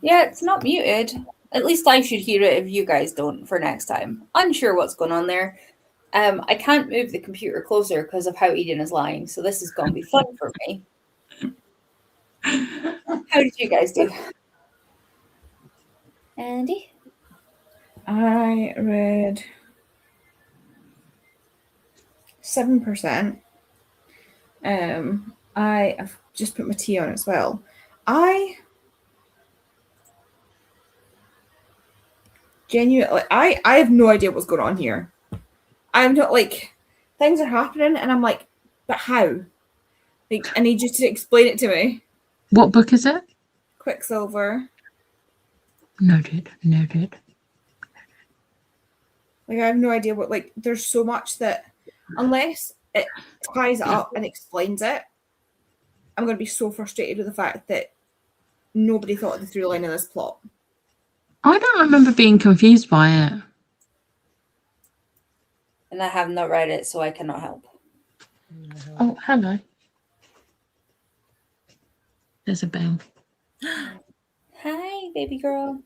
Yeah, it's not muted. At least I should hear it if you guys don't for next time. Unsure what's going on there. I can't move the computer closer because of how Eden is lying, so this is going to be fun for me. How did you guys do? Andy? I read 7%. I've just put my tea on as well. I genuinely, I have no idea what's going on here. I'm not like, things are happening, and I'm like, but how? Like, I need you to explain it to me. What book is it? Quicksilver. Noted. Like, I have no idea what, like, there's so much that, unless it ties it up and explains it, I'm going to be so frustrated with the fact that nobody thought of the through line of this plot. I don't remember being confused by it. And I have not read it, so I cannot help. Oh, hello. There's a bell. Hi, baby girl.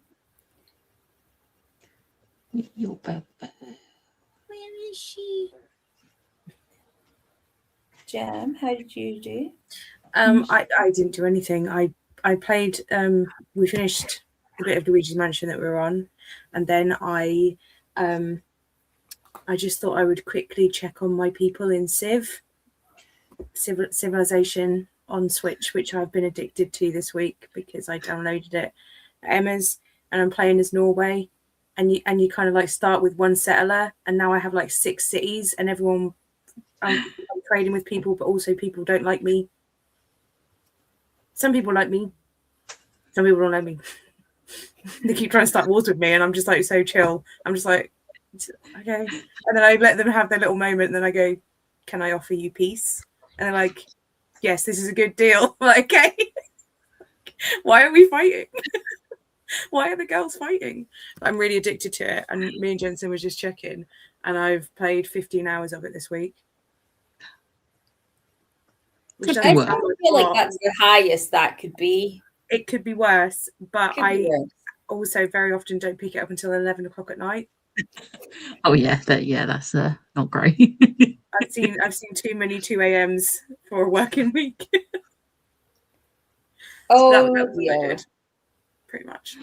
Your bell. Where is she? Jam, how did you do? I didn't do anything. I played. We finished a bit of Luigi's Mansion that we were on, and then I just thought I would quickly check on my people in Civilization on Switch, which I've been addicted to this week because I downloaded it at Emma's, and I'm playing as Norway, and you kind of like start with one settler, and now I have like 6 cities, and everyone I'm trading with people, but also people don't like me. Some people like me, some people don't like me. They keep trying to start wars with me, and I'm just like so chill. I'm just like, okay, and then I let them have their little moment, and then I go, can I offer you peace? And they're like, yes, this is a good deal. I'm like, okay. Why are we fighting? Why are the girls fighting? I'm really addicted to it, and me and Jensen were just checking, and I've played 15 hours of it this week. Could I be worse. feel like that's the highest that could be. It could be worse, but Could be I worse. also very often don't pick it up until 11 o'clock at night. Oh yeah, that's not great. I've seen too many 2 a.m.s for a working week. Oh, that was what I dear. did, pretty much.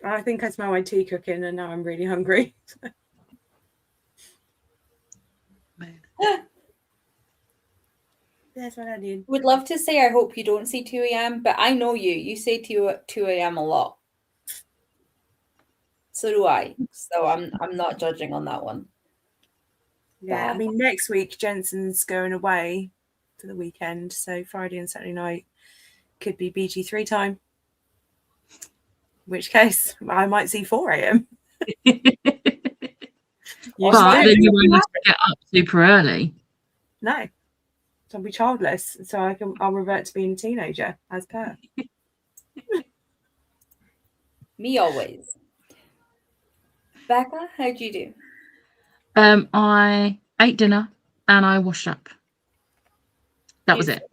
I think I smell my tea cooking, and now I'm really hungry. That's what I did. Would love to say I hope you don't say 2 a.m., but I know you. You say 2 a.m. a lot. So do I. So I'm not judging on that one. Yeah, I mean, next week Jensen's going away for the weekend, so Friday and Saturday night could be BG3 time. In which case, I might see 4 a.m. But then you won't have to get up super early. No, so I'll be childless, so I'll revert to being a teenager as per. Me always. Becca, how'd you do? I ate dinner and I washed up. That was it.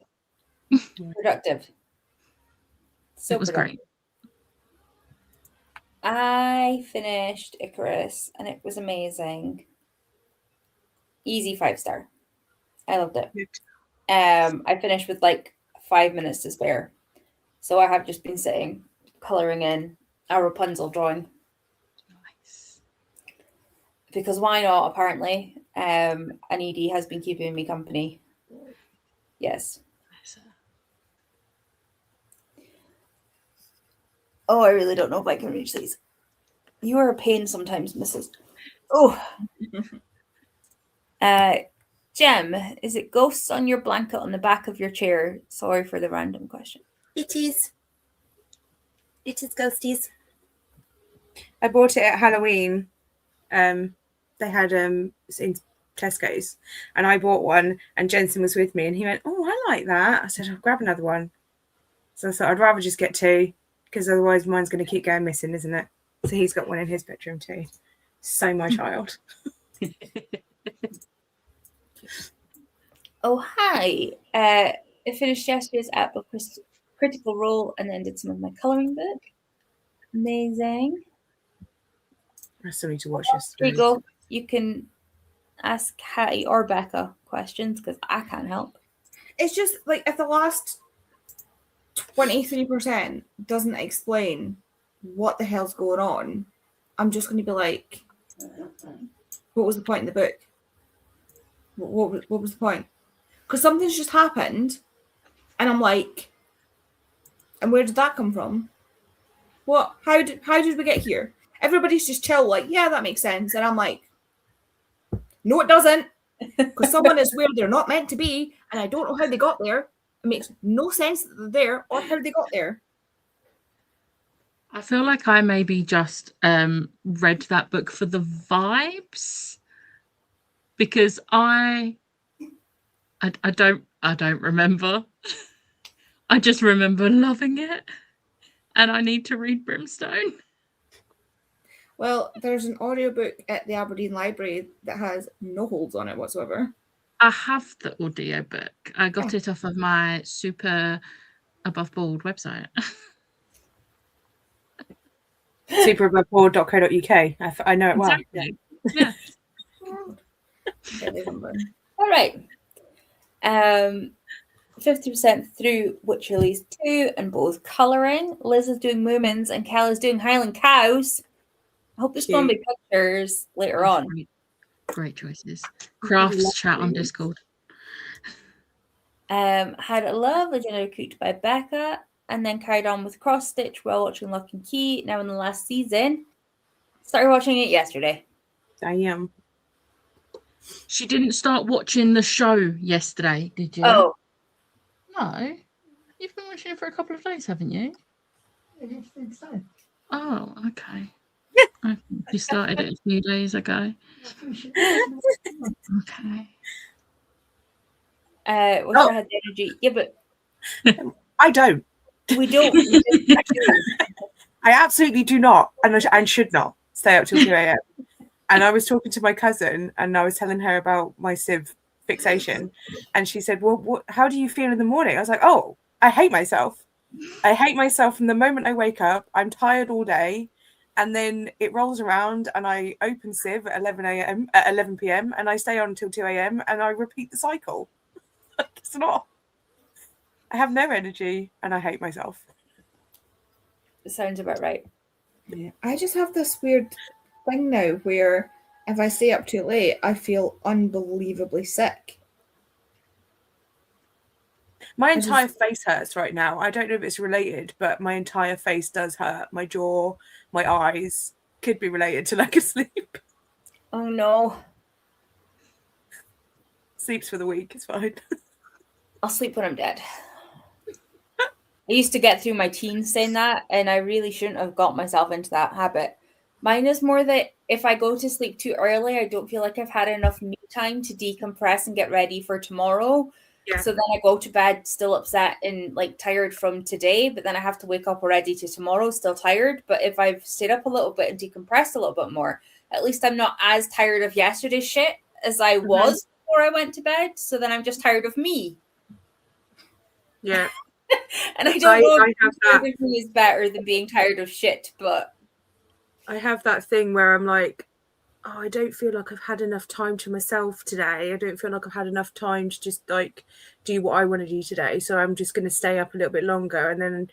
Productive. So it was productive. great. I finished Icarus and it was amazing. Easy 5-star. I loved it. I finished with like 5 minutes to spare. So I have just been sitting, colouring in a Rapunzel drawing. Nice. Because why not, apparently. An ED has been keeping me company. Yes. Oh, I really don't know if I can reach these. You are a pain sometimes, Mrs. Oh. Jem, is it ghosts on your blanket on the back of your chair? Sorry for the random question. It is. It is ghosties. I bought it at Halloween. They had in Tesco's, and I bought one, and Jensen was with me, and he went, "Oh, I like that." I said, "I'll grab another one." So I thought I'd rather just get two, because otherwise mine's going to keep going missing, isn't it? So he's got one in his bedroom too. So my child. Oh, hi. I finished yesterday's app of Critical Role and then did some of my colouring book. Amazing. I still need to watch this. There you go. You can ask Hattie or Becca questions because I can't help. It's just like if the last 23% doesn't explain what the hell's going on, I'm just going to be like, what was the point in the book? What was the point? Because something's just happened, and I'm like, and where did that come from? What? How did we get here? Everybody's just chill, like, yeah, that makes sense, and I'm like, no, it doesn't, because someone is where they're not meant to be, and I don't know how they got there. It makes no sense that they're there or how they got there. I feel like I maybe just read that book for the vibes, because I don't remember. I just remember loving it, and I need to read Brimstone. Well, there's an audiobook at the Aberdeen Library that has no holds on it whatsoever. I have the audiobook. I got it off of my super above board website. Superaboveboard.co.uk. I know it well. Exactly. Yeah. All right. 50% through Witcher Leaves 2 and both colouring. Liz is doing Moomins and Cal is doing Highland Cows. I hope there's going to be pictures later on. Great choices. Crafts chat on Discord. Had a lovely dinner cooked by Becca and then carried on with Cross Stitch while watching Lock and Key, now in the last season. Started watching it yesterday. I am. She didn't start watching the show yesterday, did you? Oh. No. You've been watching it for a couple of days, haven't you? I don't think so. Oh, okay. I think you started it a few days ago. Okay. Wish I had the energy. Yeah, but I don't. we don't. I absolutely do not, and should not stay up till 2 a.m. And I was talking to my cousin, and I was telling her about my Civ fixation, and she said, "Well, how do you feel in the morning?" I was like, "Oh, I hate myself. I hate myself from the moment I wake up. I'm tired all day, and then it rolls around, and I open Civ at 11 p.m. and I stay on until 2 a.m. and I repeat the cycle. It's not. I have no energy, and I hate myself." It sounds about right. Yeah. I just have this weird thing now where if I stay up too late, I feel unbelievably sick. My entire face hurts right now. I don't know if it's related, but my entire face does hurt. My jaw, my eyes could be related to lack of sleep. Oh no. Sleeps for the week. It's fine. I'll sleep when I'm dead. I used to get through my teens saying that, and I really shouldn't have got myself into that habit. Mine is more that if I go to sleep too early, I don't feel like I've had enough me time to decompress and get ready for tomorrow. Yeah. So then I go to bed still upset and like tired from today, but then I have to wake up already to tomorrow still tired. But if I've stayed up a little bit and decompressed a little bit more, at least I'm not as tired of yesterday's shit as I was before I went to bed. So then I'm just tired of me. Yeah. And I don't know if have tired of me is better than being tired of shit, but I have that thing where I'm like, oh, I don't feel like I've had enough time to myself today. I don't feel like I've had enough time to just like do what I want to do today. So I'm just going to stay up a little bit longer, and then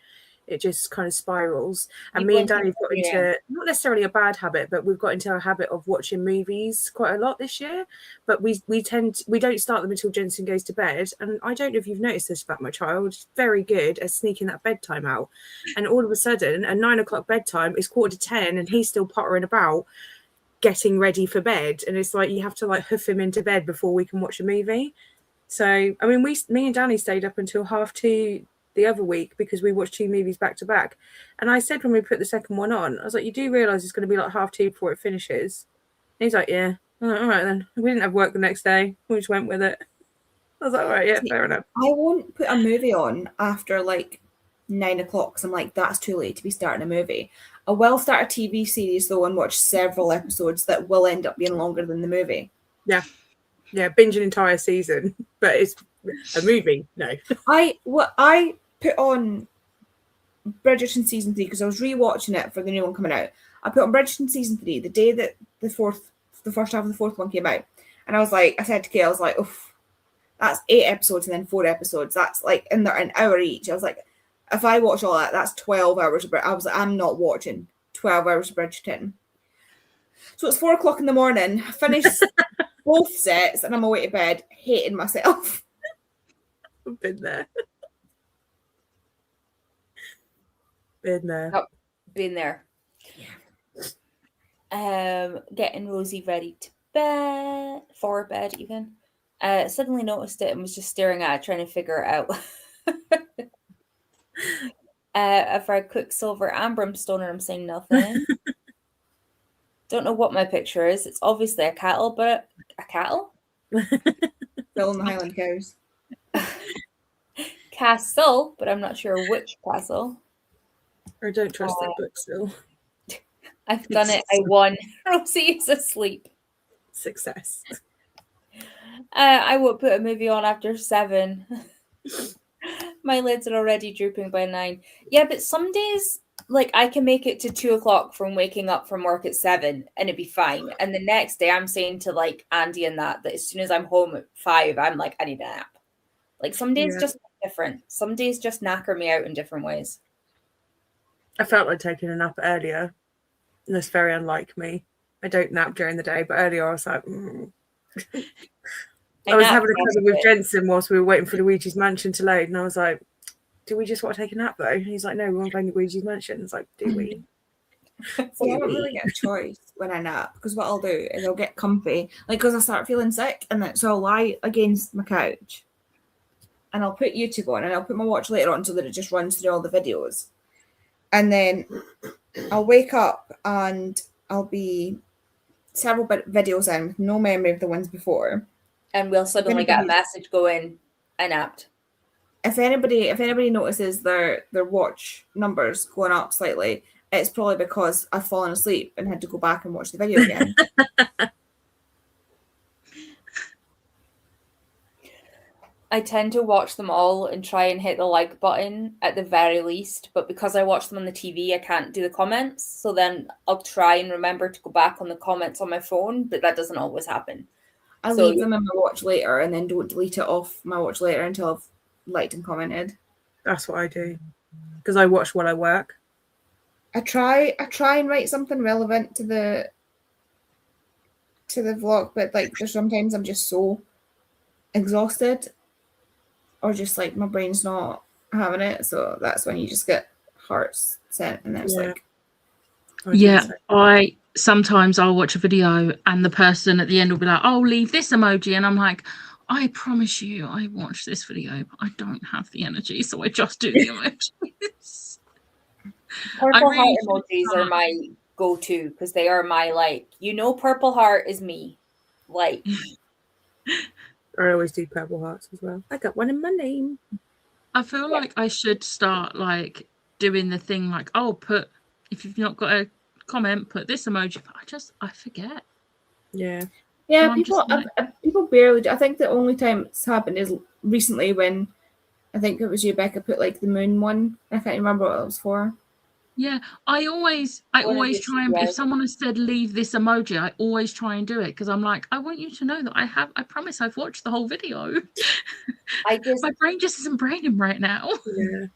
it just kind of spirals. And me and Danny got into not necessarily a bad habit, but we've got into a habit of watching movies quite a lot this year. But we don't start them until Jensen goes to bed. And I don't know if you've noticed this about my child. She's very good at sneaking that bedtime out. And all of a sudden, at 9 o'clock bedtime, it's 9:45, and he's still pottering about. getting ready for bed, and it's like you have to like hoof him into bed before we can watch a movie. So I mean, me and Danny stayed up until 2:30 the other week because we watched 2 movies back to back. And I said when we put the second one on, I was like, you do realise it's going to be like 2:30 before it finishes? And he's like, yeah. I'm like, all right then. We didn't have work the next day. We just went with it. I was like, all right, yeah, fair enough. I won't put a movie on after like 9 o'clock because I'm like, that's too late to be starting a movie. I will start a TV series though and watch several episodes that will end up being longer than the movie. Yeah, binge an entire season, but it's a movie. No, I put on Bridgerton season 3 because I was rewatching it for the new one coming out. I put on Bridgerton season 3 the day that the first half of the fourth one came out, and I said to Kay, I was like, oof, that's 8 episodes and then 4 episodes. That's like in there an hour each. I was like, if I watch all that, that's 12 hours of Bridgerton. I was like, I'm not watching 12 hours of Bridgerton. So it's 4 o'clock in the morning. I finished both sets and I'm away to bed, hating myself. I've been there. Been there. Oh, been there. Getting Rosie ready to bed, for bed even. Suddenly noticed it and was just staring at it, trying to figure it out. I've read Quicksilver and Brimstone and I'm saying nothing. Don't know what my picture is. It's obviously a cattle, but a cattle? Still in the Highland Cows. Castle, but I'm not sure which castle. I don't trust that book still. I've done it. I won. Rosie is asleep. Success. I won't put a movie on after 7. My lids are already drooping by 9. Yeah, but some days, like, I can make it to 2 o'clock from waking up from work at 7 and it'd be fine. And the next day I'm saying to like Andy and that as soon as I'm home at 5, I'm like, I need a nap. Like some days just different. Some days just knacker me out in different ways. I felt like taking a nap earlier. And that's very unlike me. I don't nap during the day, but earlier I was like, I was having a cousin with Jensen whilst we were waiting for Luigi's Mansion to load, and I was like, do we just want to take a nap though? And he's like, no, we want to play Luigi's Mansion. It's like, do we? See, I don't really get a choice when I nap because what I'll do is I'll get comfy, like because I start feeling sick, and then so I'll lie against my couch, and I'll put YouTube on, and I'll put my watch later on so that it just runs through all the videos, and then I'll wake up and I'll be several videos in with no memory of the ones before, and we'll suddenly get a message going, I napped. If anybody notices their watch numbers going up slightly, it's probably because I've fallen asleep and had to go back and watch the video again. I tend to watch them all and try and hit the like button at the very least, but because I watch them on the TV, I can't do the comments. So then I'll try and remember to go back on the comments on my phone, but that doesn't always happen. I leave them in my watch later and then don't delete it off my watch later until I've liked and commented. That's what I do because I watch while I work. I try and write something relevant to the vlog, but like there's sometimes I'm just so exhausted or just like my brain's not having it, so that's when you just get hearts sent and then it's like I sometimes I'll watch a video and the person at the end will be like, oh, leave this emoji, and I'm like, I promise you I watched this video but I don't have the energy, so I just do the emojis. Purple heart emojis are my go-to because they are my purple heart is me. Like I always do purple hearts as well. I got one in my name. I feel like I should start like doing the thing like, oh, if you've not got a comment, put this emoji. But I forget. Yeah, So people barely do. I think the only time it's happened is recently when I think it was you, Becca, put like the moon one. I can't remember what it was for. Yeah, I always try and if someone has said leave this emoji, I always try and do it because I'm like, I want you to know that I promise I've watched the whole video. My brain just isn't braining right now.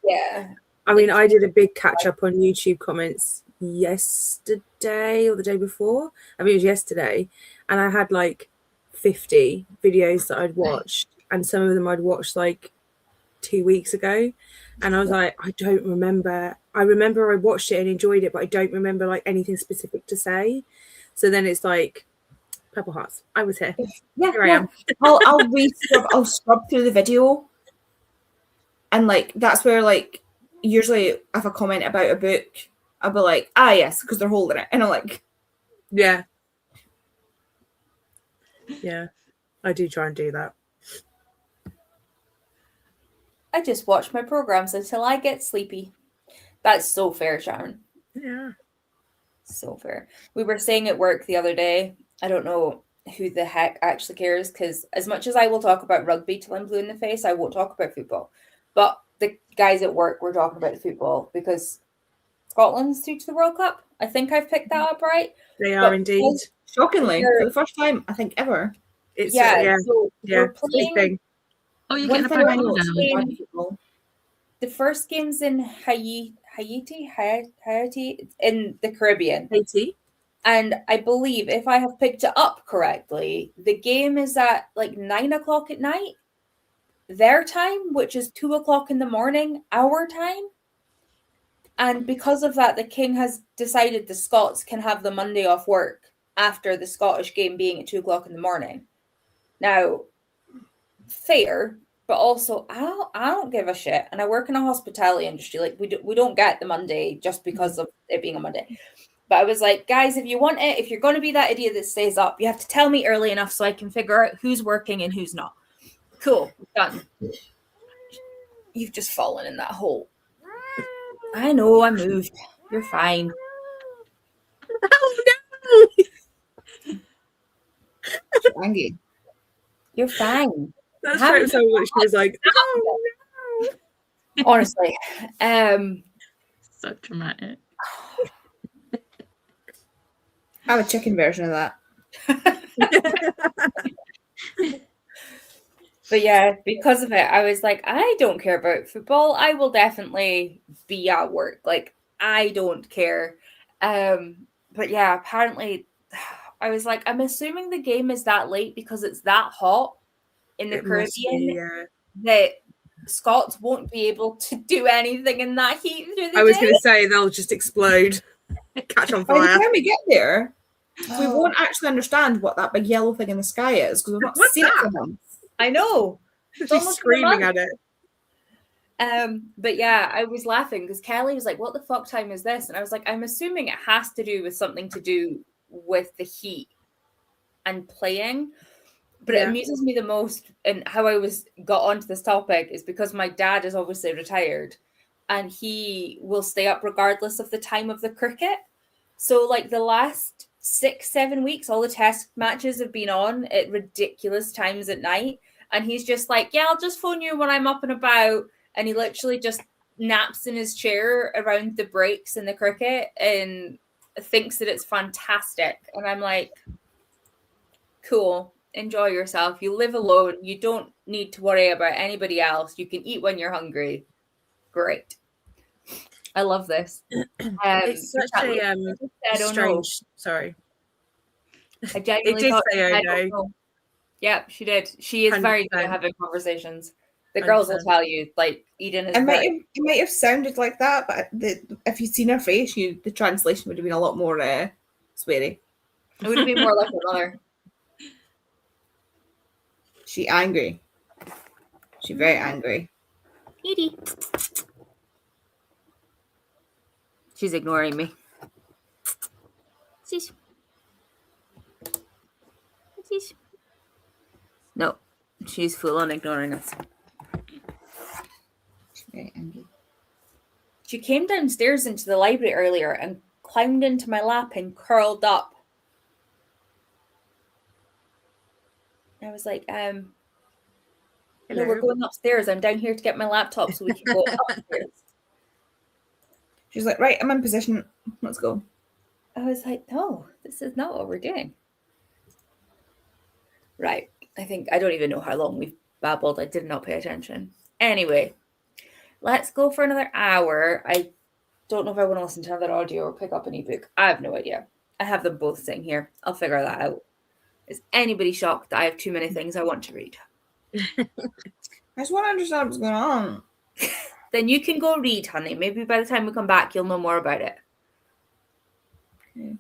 Yeah. I mean, I did a big catch up on YouTube comments yesterday or the day before. I mean, it was yesterday, and I had like 50 videos that I'd watched, and some of them I'd watched like 2 weeks ago, and I was like, I don't remember. I remember I watched it and enjoyed it, but I don't remember like anything specific to say. So then it's like Purple Hearts. I was here. Yeah, Here I am. I'll scrub through the video, and like that's where like usually if I comment about a book, I'll be like, yes, because they're holding it, and I'm like, Yeah. Yeah, I do try and do that. I just watch my programs until I get sleepy. That's so fair, Sharon. Yeah. So fair. We were saying at work the other day, I don't know who the heck actually cares, because as much as I will talk about rugby till I'm blue in the face, I won't talk about football. But the guys at work were talking about football because Scotland's through to the World Cup. I think I've picked that up right. They are indeed. shockingly, for the first time I think ever. It's Yeah, so yeah. we're playing. Thing. Oh, you're One getting a thing bank I know holiday. is holiday. football. The first game's in Haiti, in the Caribbean. Haiti. And I believe, if I have picked it up correctly, the game is at like 9:00 at night, their time, which is 2:00 in the morning, our time. And because of that, the King has decided the Scots can have the Monday off work after the Scottish game being at 2:00 in the morning. Now, fair, but also I don't give a shit. And I work in a hospitality industry. Like we don't get the Monday just because of it being a Monday. But I was like, guys, if you want it, if you're going to be that idiot that stays up, you have to tell me early enough so I can figure out who's working and who's not. Cool, done. You've just fallen in that hole. I know, I moved. You're fine. Oh no! Angry. You're fine. That's right. So much. She was like, oh no. Honestly, So dramatic. I have a chicken version of that. But yeah, because of it, I was like, I don't care about football. I will definitely be at work. Like, I don't care. But yeah, apparently, I was like, I'm assuming the game is that late because it's that hot in the Caribbean that Scots won't be able to do anything in that heat through the day. I was going to say they'll just explode, catch on By the fire. time we get there, we won't actually understand what that big yellow thing in the sky is because we've not seen it for months. I know. She's screaming at it. But yeah, I was laughing because Kelly was like, what the fuck time is this? And I was like, I'm assuming it has to do with something to do with the heat and playing. But it amuses me the most, and how I got onto this topic is because my dad is obviously retired and he will stay up regardless of the time of the cricket. So like the last 6-7 weeks, all the test matches have been on at ridiculous times at night. And he's just like, yeah, I'll just phone you when I'm up and about. And he literally just naps in his chair around the breaks in the cricket and thinks that it's fantastic. And I'm like, cool, enjoy yourself. You live alone. You don't need to worry about anybody else. You can eat when you're hungry. Great. I love this. It's such a strange. Sorry. I genuinely thought, say, I know. Yeah, she did. She is 100%. Very good at having conversations. The girls 100%. Will tell you, like, Eden is. It might have sounded like that, but if you'd seen her face, the translation would have been a lot more sweary. It would have been more like her mother. She angry. She very angry. Edie. She's ignoring me. No, she's full on ignoring us. She's very angry. She came downstairs into the library earlier and climbed into my lap and curled up. I was like, no, we're going upstairs. I'm down here to get my laptop so we can go upstairs. She's like, right, I'm in position. Let's go. I was like, no, this is not what we're doing. Right. I don't even know how long we've babbled. I did not pay attention. Anyway, let's go for another hour. I don't know if I want to listen to another audio or pick up an ebook. I have no idea. I have them both sitting here. I'll figure that out. Is anybody shocked that I have too many things I want to read? I just want to understand what's going on. Then you can go read, honey. Maybe by the time we come back, you'll know more about it. Okay.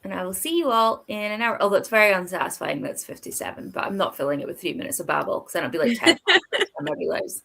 And I will see you all in an hour. Although it's very unsatisfying that it's 57, but I'm not filling it with 3 minutes of babble because then it'll be like 10 and maybe loads.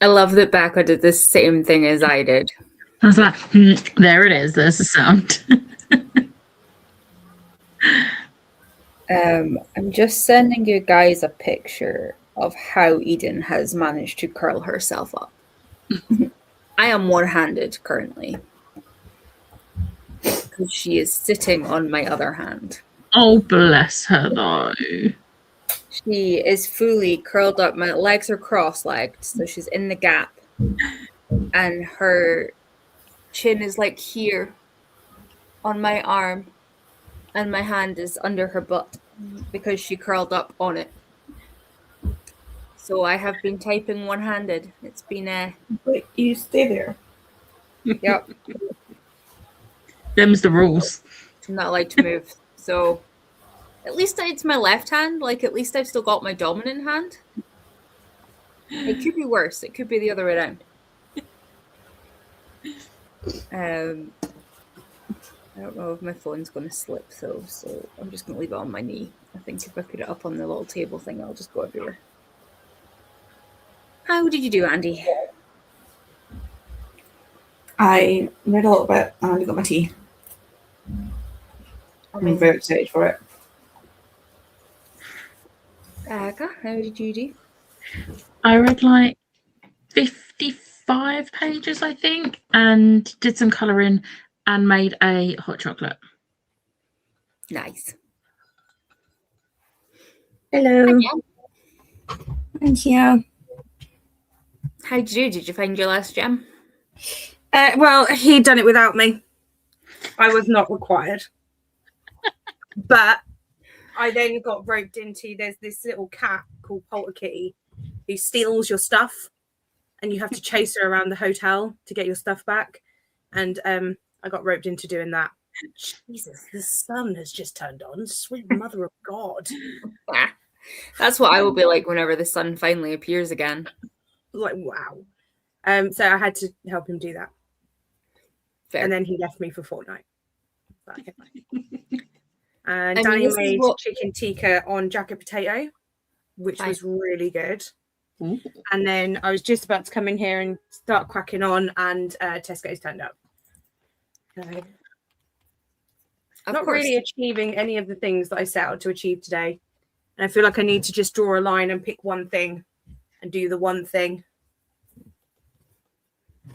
I love that Becca did the same thing as I did. I was like, there it is. There's the sound. I'm just sending you guys a picture of how Eden has managed to curl herself up. I am one-handed currently because she is sitting on my other hand. Oh, bless her, though. She is fully curled up. My legs are cross-legged, so she's in the gap. And her chin is like here on my arm. And my hand is under her butt because she curled up on it. So I have been typing one-handed. It's been But you stay there. Yep. Them's the rules. I'm not allowed to move. So at least it's my left hand. Like, at least I've still got my dominant hand. It could be worse. It could be the other way around. I don't know if my phone's going to slip, though, so I'm just going to leave it on my knee. I think if I put it up on the little table thing, I'll just go everywhere. How did you do, Andy? I read a little bit and I got my tea. I'm very excited for it. Becca, how did you do? I read like 55 pages, I think, and did some colouring and made a hot chocolate. Nice. Hello. Thank you. How did you do? Did you find your last gem? Well, he'd done it without me. I was not required. But I then got roped into, there's this little cat called Polter Kitty who steals your stuff and you have to chase her around the hotel to get your stuff back. And I got roped into doing that. Jesus, the sun has just turned on. Sweet mother of God. That's what I will be like whenever the sun finally appears again. Like, wow. So I had to help him do that. Fair. And then he left me for Fortnite. Okay. And I mean, Danny this is made what- chicken tikka on jacket potato, which Fine. was really good. Ooh. And then I was just about to come in here and start cracking on, and Tesco's turned up. So, Of not course. really achieving any of the things that I set out to achieve today. And I feel like I need to just draw a line and pick one thing and do the one thing. So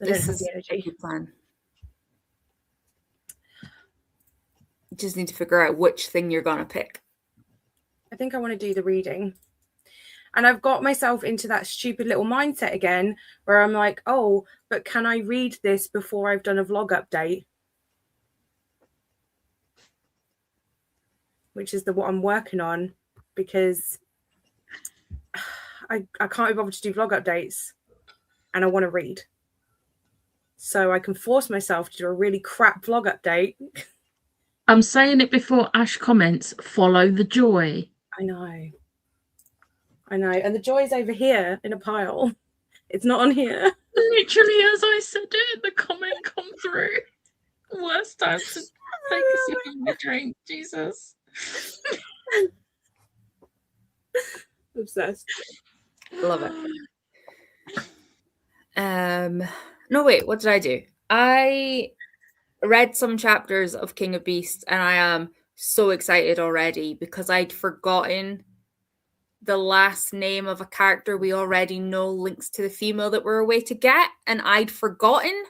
I don't This have is the a energy. good plan. You just need to figure out which thing you're going to pick. I think I want to do the reading. And I've got myself into that stupid little mindset again where I'm like, oh, but can I read this before I've done a vlog update? Which is what I'm working on, because I can't be bothered to do vlog updates and I want to read. So I can force myself to do a really crap vlog update. I'm saying it before Ash comments, follow the joy. I know. And the joy's over here in a pile. It's not on here. Literally, as I said it, the comment come through. Worst time to take a sip of my drink. Jesus. Obsessed. Love it. No, wait, what did I do? I read some chapters of King of Beasts and I am so excited already because I'd forgotten the last name of a character we already know links to the female that we're away to get, and I'd forgotten.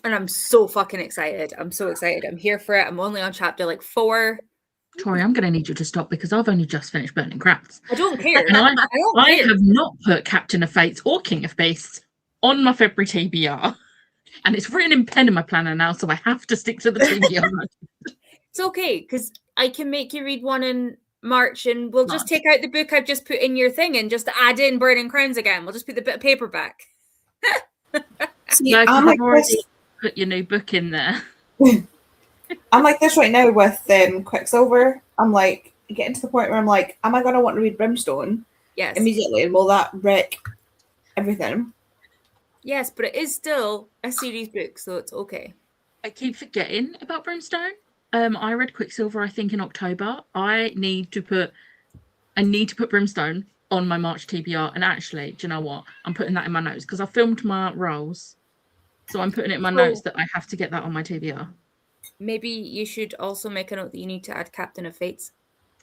And I'm so fucking excited. I'm so excited. I'm here for it. I'm only on chapter like 4. Tori, I'm going to need you to stop because I've only just finished Burning Crafts. I don't care. And I don't I care. have not put Captain of Fates or King of Beasts on my February TBR. And it's written in pen in my planner now, so I have to stick to the TBR. It's okay, because I can make you read one in March and we'll just Nice. take out the book I've just put in your thing and just add in Burning Crowns again. We'll just put the bit of paper back. See, No, 'cause I'm I've like already this. put your new book in there. I'm like this right now with Quicksilver. I'm like getting to the point where I'm like, am I going to want to read Brimstone Yes. immediately? And will that wreck everything? Yes, but it is still a series book, so it's okay. I keep forgetting about Brimstone. I read Quicksilver, I think, in October. I need to put Brimstone on my March TBR. And actually, do you know what? I'm putting that in my notes because I filmed my rolls. So I'm putting it in my notes that I have to get that on my TBR. Maybe you should also make a note that you need to add Captain of Fates.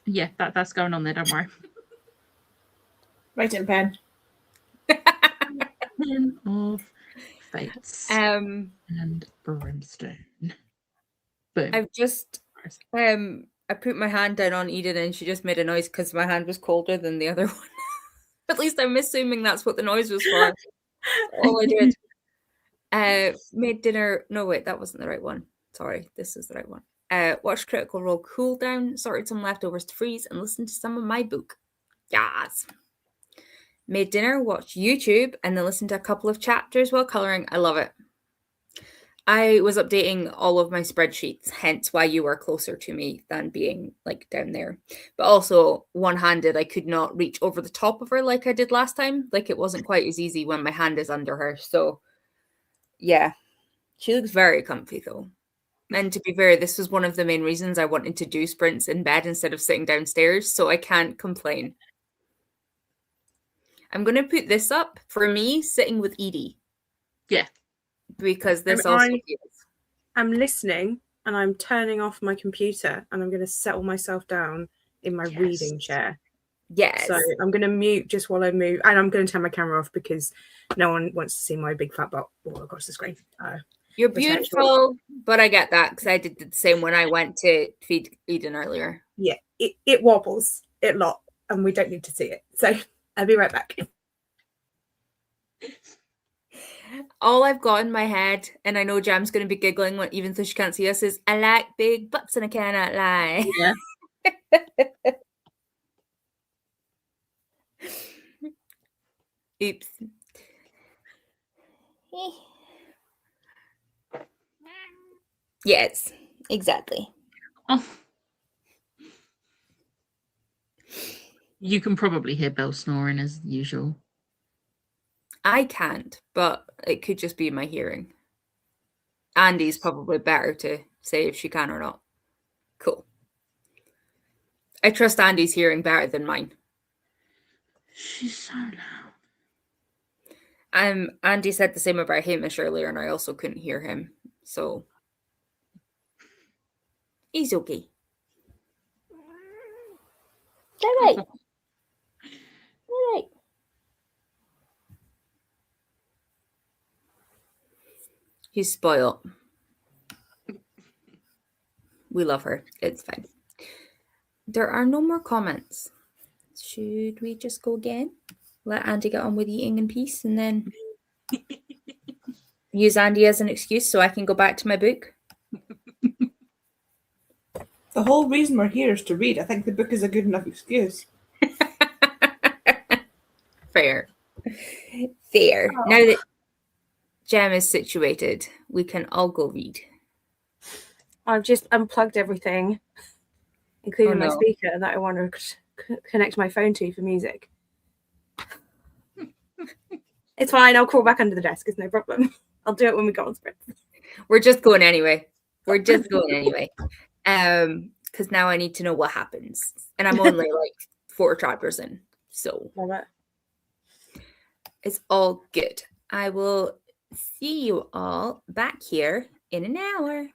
Yeah, that's going on there. Don't worry. Write it in pen. Captain of Fates and Brimstone. Boom. I've just I put my hand down on Eden and she just made a noise because my hand was colder than the other one. At least I'm assuming that's what the noise was for. All I did. Made dinner. No, wait, that wasn't the right one. Sorry, this is the right one. Watched Critical Role cool down, sorted some leftovers to freeze, and listened to some of my book. Yes. Made dinner, watched YouTube, and then listened to a couple of chapters while colouring. I love it. I was updating all of my spreadsheets, hence why you were closer to me than being like down there. But also one-handed, I could not reach over the top of her like I did last time. Like it wasn't quite as easy when my hand is under her. So yeah, she looks very comfy though. And to be fair, this was one of the main reasons I wanted to do sprints in bed instead of sitting downstairs. So I can't complain. I'm going to put this up for me sitting with Edie. Yeah. Because this also feels. I'm listening and I'm turning off my computer and I'm going to settle myself down in my reading chair. Yes. So I'm going to mute just while I move, and I'm going to turn my camera off because no one wants to see my big fat butt all across the screen. You're beautiful, but I get that because I did the same when I went to feed Eden earlier. Yeah, it wobbles a lot and we don't need to see it. So I'll be right back. All I've got in my head, and I know Jam's going to be giggling even though she can't see us, is I like big butts and I cannot lie. Yeah. Oops. Yes, exactly. Oh. You can probably hear Belle snoring as usual. I can't, but it could just be my hearing. Andy's probably better to say if she can or not. Cool. I trust Andy's hearing better than mine. She's so loud. Andy said the same about Hamish earlier, and I also couldn't hear him. So he's okay. All right. All right. He's spoiled. We love her. It's fine. There are no more comments. Should we just go again? Let Andy get on with eating in peace and then use Andy as an excuse so I can go back to my book? The whole reason we're here is to read. I think the book is a good enough excuse. Fair. Fair. Oh. Now that Gem is situated, we can all go read. I've just unplugged everything, including my speaker that I want to connect my phone to for music. It's fine. I'll crawl back under the desk. It's no problem. I'll do it when we go on sprint. We're just going anyway. Because now I need to know what happens. And I'm only like 4 chapters in. So it's all good. I will see you all back here in an hour.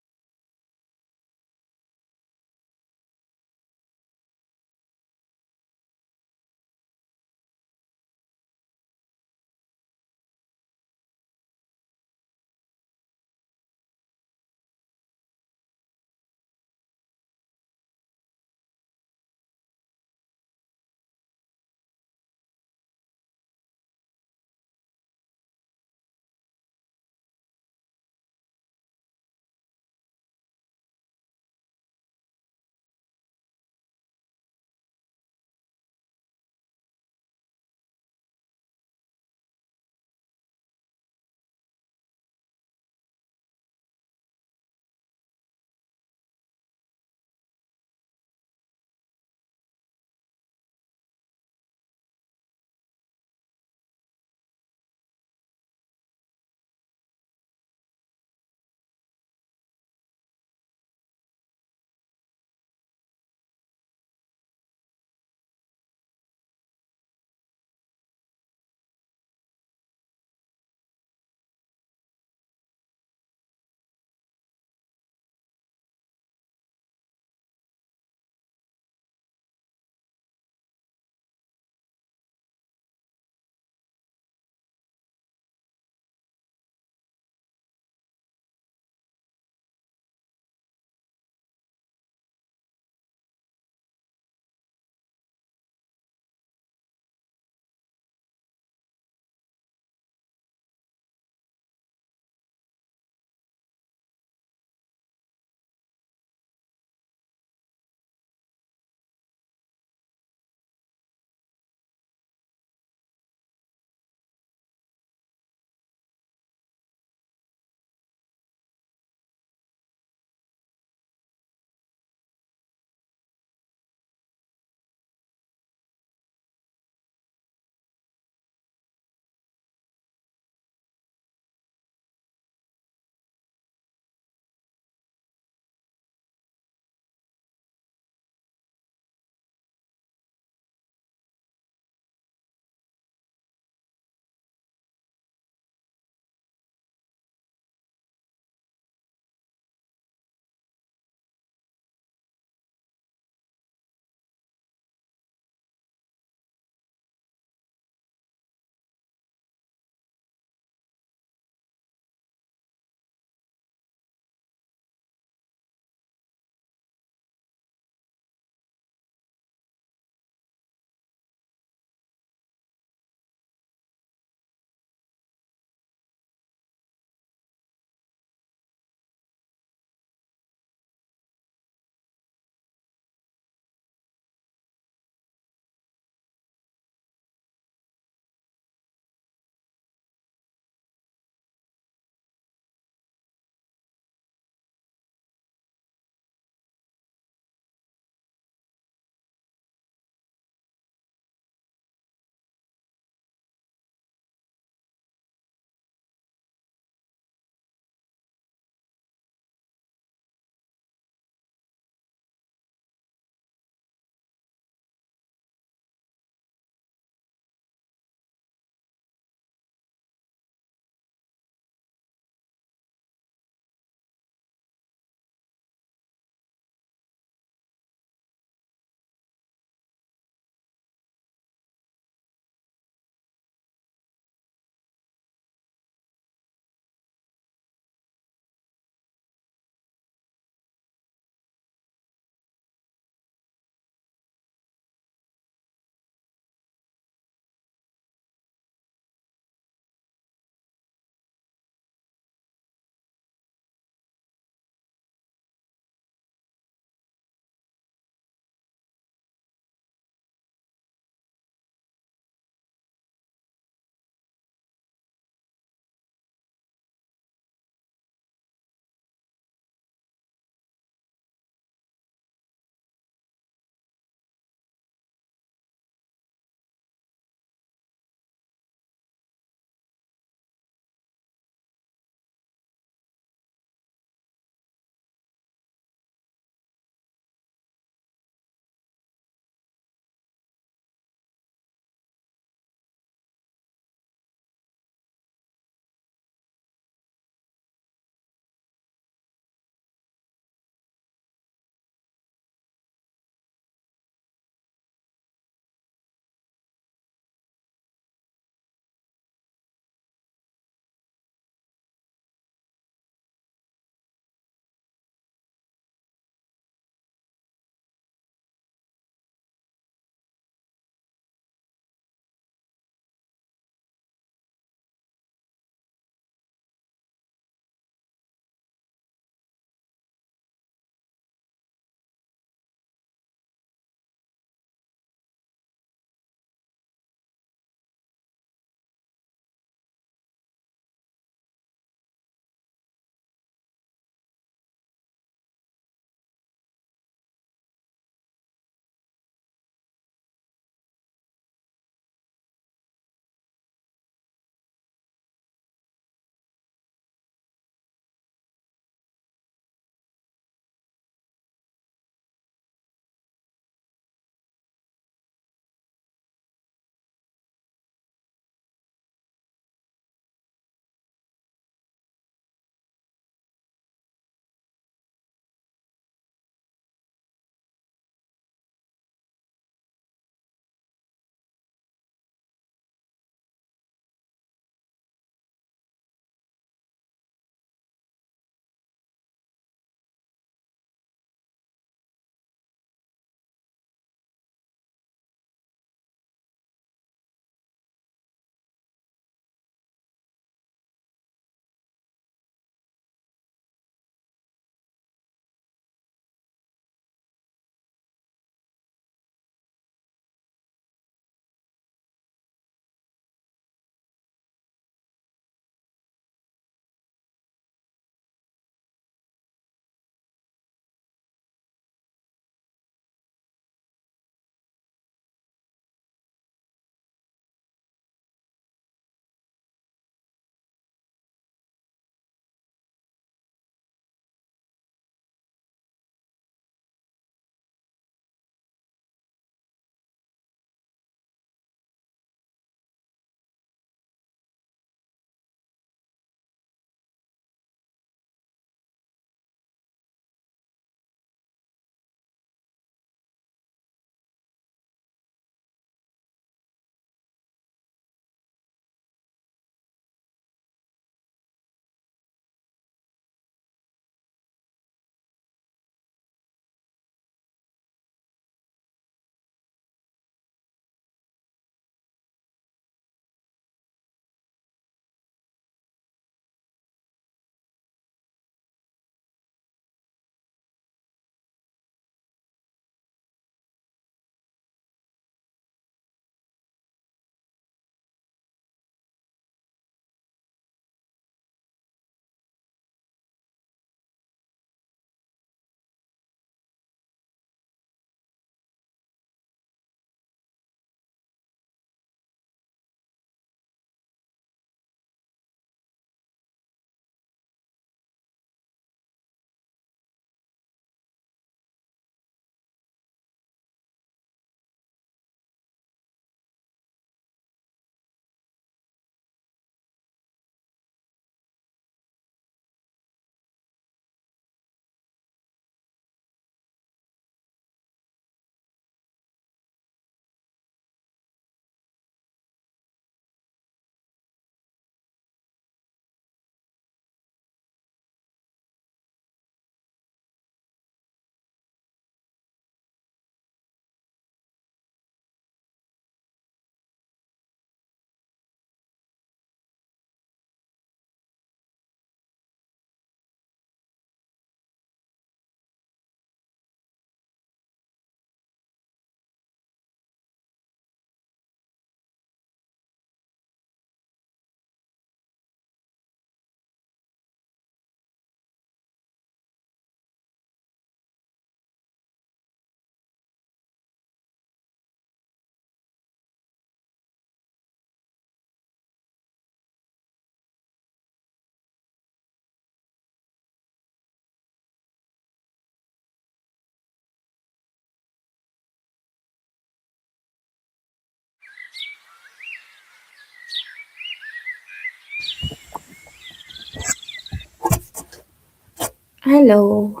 Hello.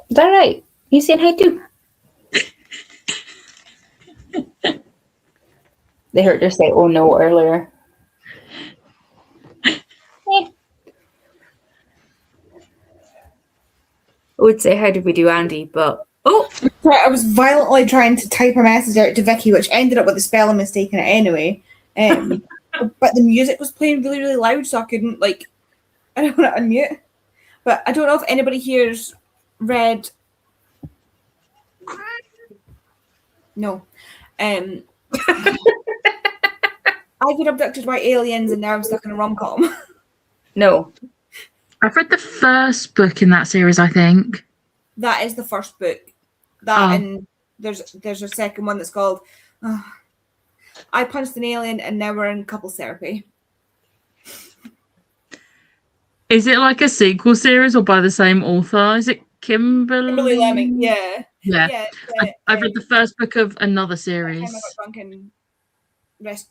Is that right? You saying hi too? They heard her say "oh no" earlier. I would say how did we do, Andy, but I was violently trying to type a message out to Vicky, which ended up with a spelling mistake in it anyway. But the music was playing really, really loud, so I couldn't I don't want to unmute. But I don't know if anybody here's read. No. I've been abducted by aliens and now I'm stuck in a rom-com. no. I've read the first book in that series, I think. That is the first book. And there's a second one that's called I Punched an Alien and Now We're in Couples Therapy. Is it like a sequel series or by the same author? Is it Kimberly Lemming? Yeah. I've read the first book of another That time series. I got drunk and that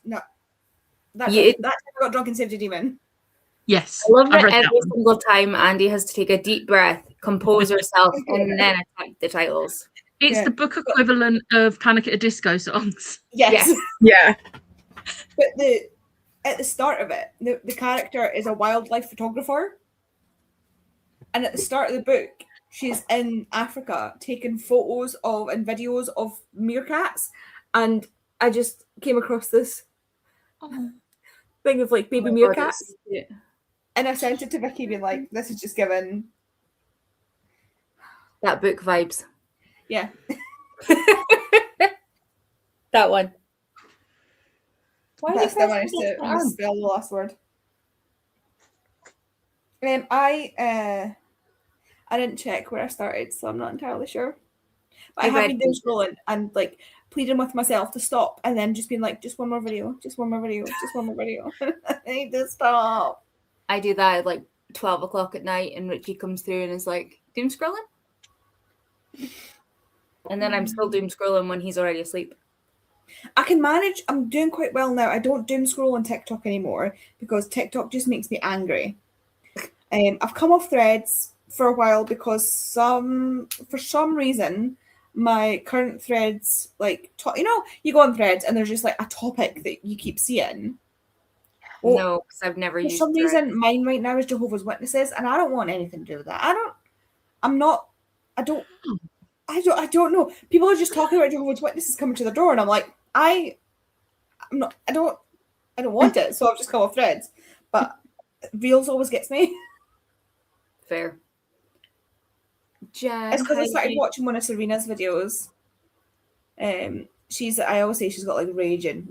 time I got drunk and saved a demon. Yes. I love I've it read that every one. single time Andy has to take a deep breath, compose herself, and then attack the titles. It's the book equivalent of Panic at a Disco songs. Yes. Yeah. But at the start of it, the character is a wildlife photographer. And at the start of the book, she's in Africa taking photos of and videos of meerkats. And I just came across this thing of baby meerkats. And I sent it to Vicky being like, this is just given that book vibes. Yeah. That one. Why did I manage to misspell the last word? I didn't check where I started, so I'm not entirely sure. But I have been doom scrolling and pleading with myself to stop, and then just being like, just one more video, just one more video, just one more video. I need to stop. I do that at 12 o'clock at night, and Richie comes through and is like, doom scrolling? And then I'm still doom scrolling when he's already asleep. I can manage. I'm doing quite well now. I don't doom scroll on TikTok anymore because TikTok just makes me angry. I've come off Threads for a while because for some reason my current Threads you go on Threads and there's just a topic that you keep seeing. Well, no, because I've never used. For some reason, mine right now is Jehovah's Witnesses, and I don't want anything to do with that. I don't know. People are just talking about Jehovah's Witnesses coming to the door, and I'm like, I don't want it, so I've just come off Threads. But Reels always gets me. Fair. Jen, it's because I started watching one of Serena's videos. I always say she's got raging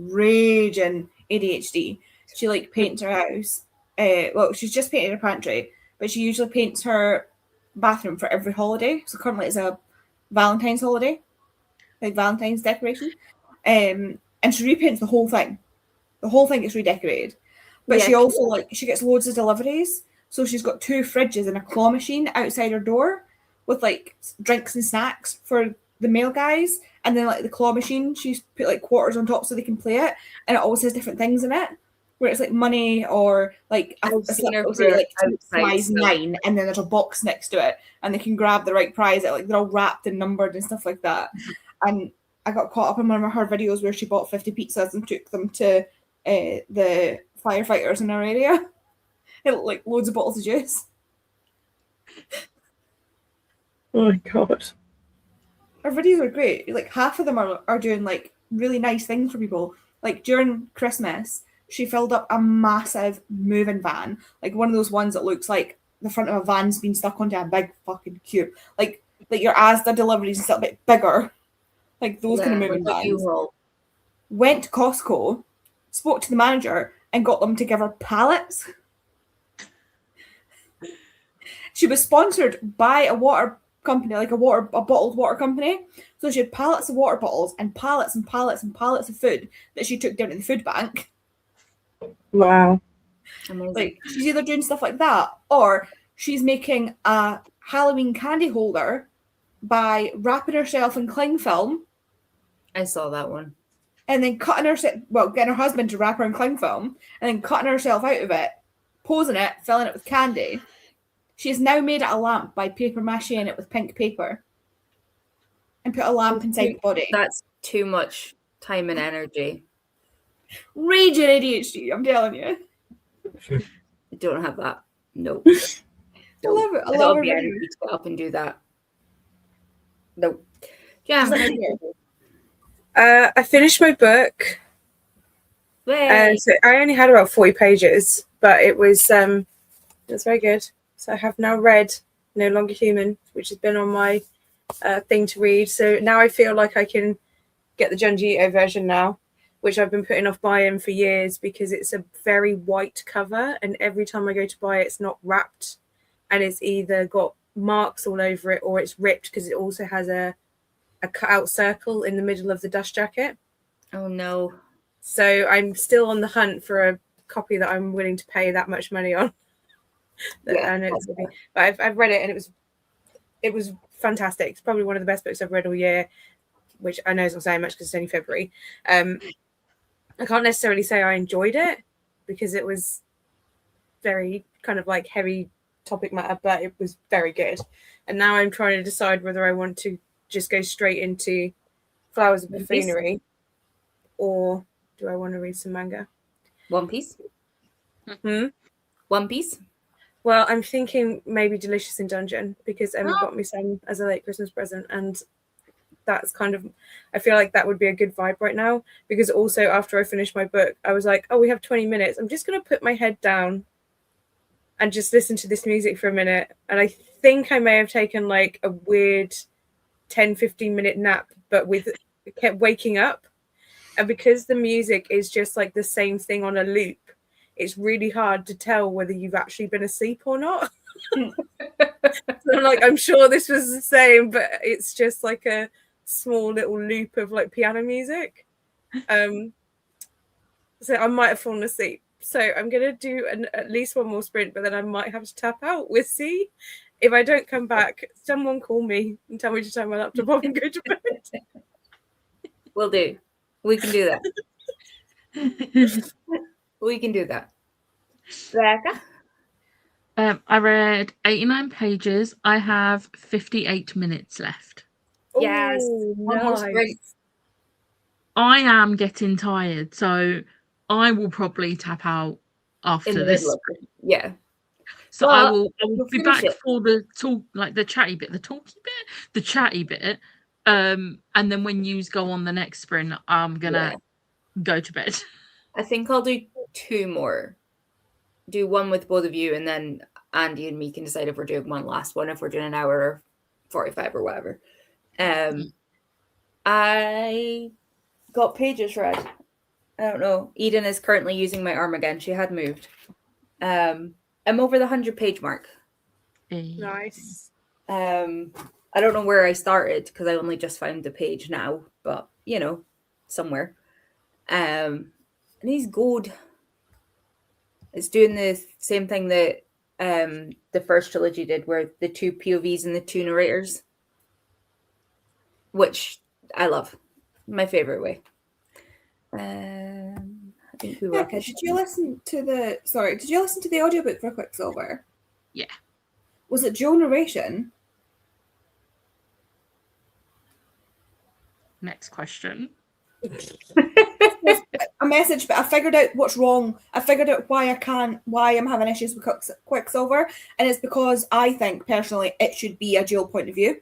ADHD. She paints her house. She's just painted her pantry, but she usually paints her bathroom for every holiday. So currently it's a Valentine's holiday, Valentine's decoration. And she repaints the whole thing. The whole thing gets redecorated. But she also she gets loads of deliveries. So she's got 2 fridges and a claw machine outside her door with drinks and snacks for the male guys. And then the claw machine, she's put quarters on top so they can play it. And it always has different things in it. Where it's money or prize 9, and then there's a box next to it, and they can grab the right prize. They're all wrapped and numbered and stuff like that. And I got caught up in one of her videos where she bought 50 pizzas and took them to the firefighters in our area. It looked loads of bottles of juice. Oh my god. Her videos are great. Half of them are doing really nice things for people. During Christmas, she filled up a massive moving van, one of those ones that looks like the front of a van's been stuck onto a big fucking cube, like your Asda deliveries is a bit bigger, those kind of moving vans. Went to Costco, spoke to the manager, and got them to give her pallets. She was sponsored by a water company, a bottled water company. So she had pallets of water bottles and pallets and pallets and pallets of food that she took down to the food bank. Wow. Amazing. She's either doing stuff like that, or she's making a Halloween candy holder by wrapping herself in cling film. I saw that one. And then getting her husband to wrap her in cling film, and then cutting herself out of it, posing it, filling it with candy, She has now made it a lamp by paper macheing it with pink paper and put a lamp inside the body. That's too much time and energy. Raging ADHD, I'm telling you. I don't have that. No. I love it. I don't love have the her. energy to get up and do that. No. Yeah. She's like, yeah. I finished my book. Yay. So I only had about 40 pages, but it was very good. So I have now read No Longer Human, which has been on my thing to read. So now I feel like I can get the Junji Ito version now, which I've been putting off buying for years because it's a very white cover, and every time I go to buy it, it's not wrapped, and it's either got marks all over it or it's ripped because it also has a cut-out circle in the middle of the dust jacket. Oh no. So I'm still on the hunt for a copy that I'm willing to pay that much money on. Yeah, I know it's gonna be, but I've read it and it was fantastic. It's probably one of the best books I've read all year, which I know is not saying much because it's only February. I can't necessarily say I enjoyed it because it was very kind of like heavy topic matter, but it was very good. And now I'm trying to decide whether I want to just go straight into Flowers of Buffoonery or do I want to read some manga? One Piece? One Piece? Well, I'm thinking maybe Delicious in Dungeon because Emma got me some as a late Christmas present, and that's kind of, I feel like that would be a good vibe right now because also after I finished my book, I was like, oh, we have 20 minutes. I'm just going to put my head down and just listen to this music for a minute. And I think I may have taken like a weird 10-15 minute nap, but kept waking up. And because the music is just like the same thing on a loop, it's really hard to tell whether you've actually been asleep or not. So I'm like, I'm sure this was the same, but it's just like a small little loop of like piano music. So I might have fallen asleep. So I'm going to do at least one more sprint, but then I might have to tap out. We'll see. If I don't come back, someone call me and tell me to turn my laptop off and go to bed. Will do. We can do that. We can do that. Rebecca? I read 89 pages. I have 58 minutes left. Yes. Nice. I am getting tired, so I will probably tap out after this. Yeah. So Well, I will be back for the talk, like the chatty bit, and then when you go on the next sprint, I'm gonna go to bed. I think I'll do 2 more. Do one with both of you, and then Andy and me can decide if we're doing one last one, if we're doing an hour or 45 or whatever. I got pages read. I don't know. Eden is currently using my arm again. She had moved. I'm over the 100-page mark. Nice. I don't know where I started because I only just found the page now, but somewhere. And he's good. It's doing the same thing that the first trilogy did, where the 2 POVs and the 2 narrators, which I love. My favorite way. I think we were. Did you listen to the audiobook for Quicksilver? Yeah. Was it dual narration? Next question. A message, but I figured out what's wrong. I figured out why I'm having issues with Quicksilver, and it's because I think personally it should be a dual point of view.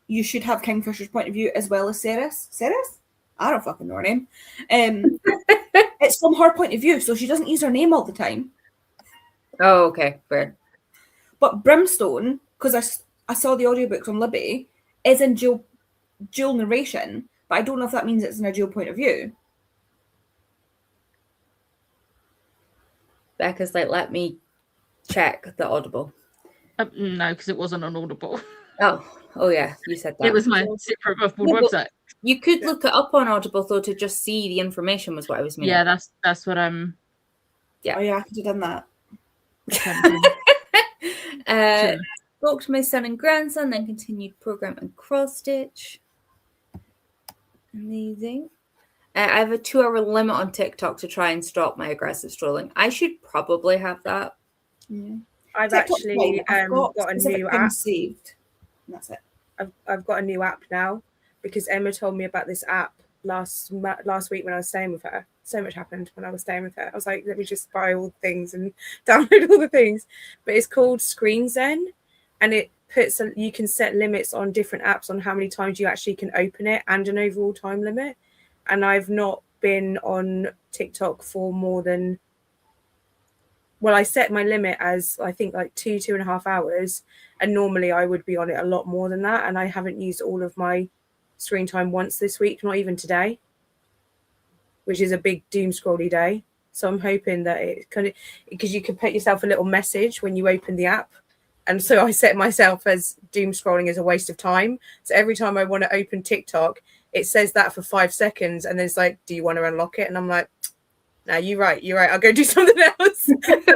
You should have Kingfisher's point of view as well as Ceres. Ceres? I don't fucking know her name. It's from her point of view, so she doesn't use her name all the time. Oh, okay, fair. But Brimstone, because I saw the audiobook from Libby, is in dual narration, but I don't know if that means it's in a dual point of view. Becca's like, let me check the Audible. No, because it wasn't on Audible. Oh yeah, you said that. It was my secret above-board website. You could look it up on Audible though to just see the information was what I was meaning. Yeah, that's what I'm. Yeah. Oh yeah, I could have done that. Spoke to my son and grandson, then continued program and cross stitch. Amazing. I have a 2-hour limit on TikTok to try and stop my aggressive strolling. I should probably have that. Yeah. I've TikTok's actually fine. I've got got a specific new things app. saved. And that's it. I've got a new app now because Emma told me about this app last week when I was staying with her. So much happened when I was staying with her. I was like, let me just buy all the things and download all the things. But it's called Screen Zen, and it puts you can set limits on different apps on how many times you actually can open it and an overall time limit. And I've not been on TikTok for more than, well, I set my limit as I think like 2.5 hours, and normally I would be on it a lot more than that, and I haven't used all of my screen time once this week, not even today, which is a big doom scrolly day. So I'm hoping that it kind of, because you can put yourself a little message when you open the app, and so I set myself as doom scrolling is a waste of time. So every time I want to open TikTok, it says that for 5 seconds, and then it's like, do you want to unlock it? And I'm like, no, you're right. I'll go do something else. I'll go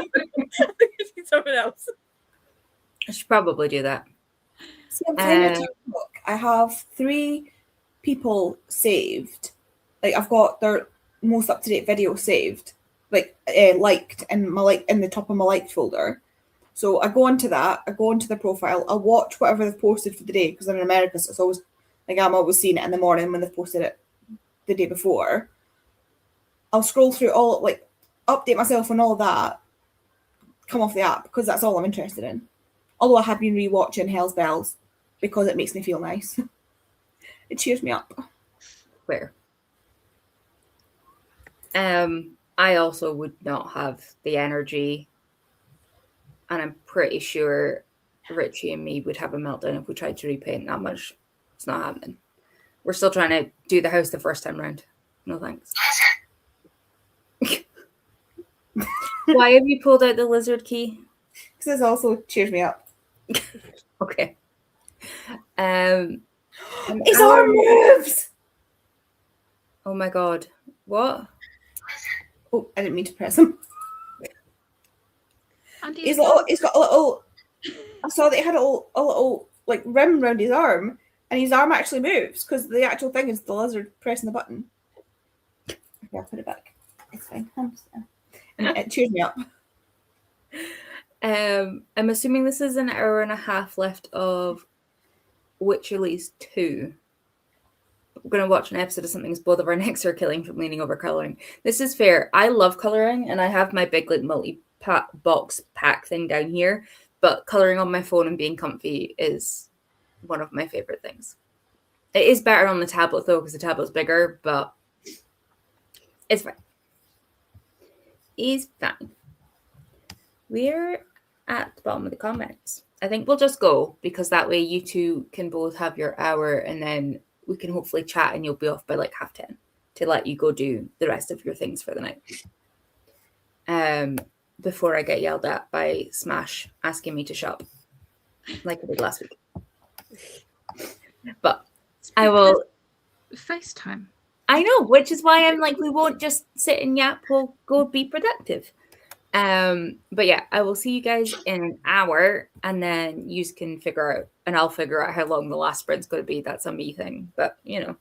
do something else. I should probably do that. See, I'm trying to TikTok. I have 3 people saved. Like I've got their most up-to-date video saved, like liked in the top of my liked folder. So I go into that. I go into the profile. I'll watch whatever they've posted for the day because I'm in America, so it's always like I'm always seeing it in the morning when they've posted it the day before. I'll scroll through all, like, update myself on all of that, come off the app, because that's all I'm interested in. Although I have been rewatching Hell's Bells because it makes me feel nice. It cheers me up. Where? I also would not have the energy, and I'm pretty sure Richie and me would have a meltdown if we tried to repaint that much. It's not happening. We're still trying to do the house the first time round. No thanks. Why have you pulled out the lizard key? Because this also cheers me up. Okay. His arm moves! Oh my god. What? Oh, I didn't mean to press him. He's got a little. I saw that he had a little like rim around his arm, and his arm actually moves because the actual thing is the lizard pressing the button. Okay, I'll put it back. It's fine. And it cheers me up. I'm assuming this is an hour and a half left of Witcherly's 2. We're going to watch an episode of something as both of our necks are killing from leaning over coloring. This is fair. I love coloring, and I have my big like multi-box pack thing down here, but coloring on my phone and being comfy is one of my favorite things. It is better on the tablet though, because the tablet's bigger, but it's fine. It's fine. We're at the bottom of the comments. I think we'll just go, because that way you two can both have your hour, and then we can hopefully chat and you'll be off by like 10:30 to let you go do the rest of your things for the night. Before I get yelled at by Smash asking me to shop like I did last week. But I will FaceTime. I know, which is why I'm like, we won't just sit and yap, we'll go be productive. But yeah, I will see you guys in an hour, and then you can figure out, and I'll figure out how long the last sprint's going to be. That's a me thing, but you know.